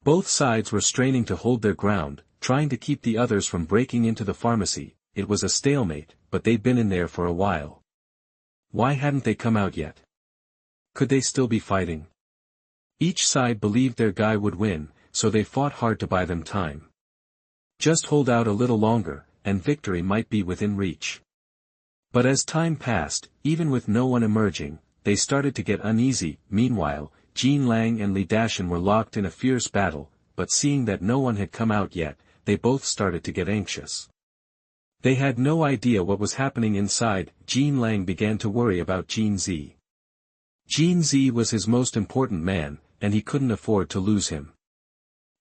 Both sides were straining to hold their ground, trying to keep the others from breaking into the pharmacy. It was a stalemate, but they'd been in there for a while. Why hadn't they come out yet? Could they still be fighting? Each side believed their guy would win, so they fought hard to buy them time. Just hold out a little longer, and victory might be within reach. But as time passed, even with no one emerging, they started to get uneasy. Meanwhile, Jean Lang and Li Dashan were locked in a fierce battle, but seeing that no one had come out yet, they both started to get anxious. They had no idea what was happening inside. Jean Lang began to worry about Jin Zi. Jin Zi was his most important man, and he couldn't afford to lose him.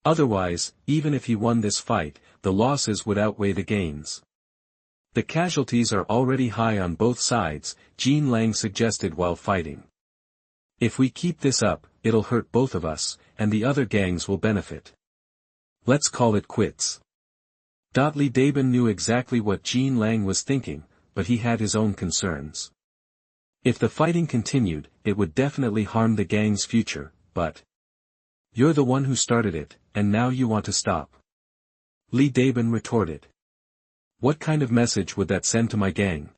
Otherwise, even if he won this fight, the losses would outweigh the gains. The casualties are already high on both sides, Jean Lang suggested while fighting. If we keep this up, it'll hurt both of us, and the other gangs will benefit. Let's call it quits. Li Daban knew exactly what Jean Lang was thinking, but he had his own concerns. If the fighting continued, it would definitely harm the gang's future, but... You're the one who started it, and now you want to stop. Li Daban retorted. What kind of message would that send to my gang?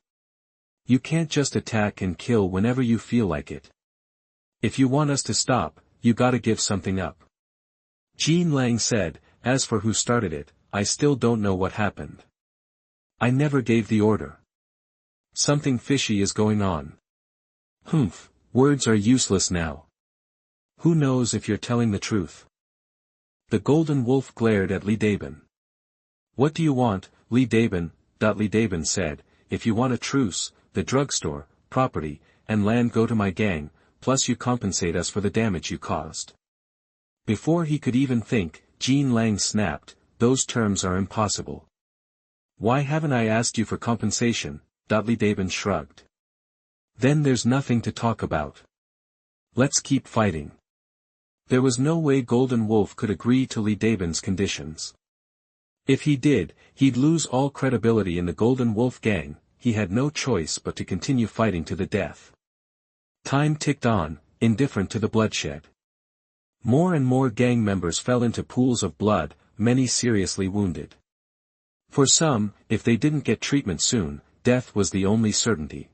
You can't just attack and kill whenever you feel like it. If you want us to stop, you gotta give something up. Jean Lang said, as for who started it, I still don't know what happened. I never gave the order. Something fishy is going on. Humph, words are useless now. Who knows if you're telling the truth? The Golden Wolf glared at Li Daban. What do you want, Li Daban? Li Daban said, if you want a truce, the drugstore, property, and land go to my gang, plus you compensate us for the damage you caused. Before he could even think, Jean Lang snapped, those terms are impossible. Why haven't I asked you for compensation? Li Daban shrugged. Then there's nothing to talk about. Let's keep fighting. There was no way Golden Wolf could agree to Li Daban's conditions. If he did, he'd lose all credibility in the Golden Wolf gang. He had no choice but to continue fighting to the death. Time ticked on, indifferent to the bloodshed. More and more gang members fell into pools of blood, many seriously wounded. For some, if they didn't get treatment soon, death was the only certainty.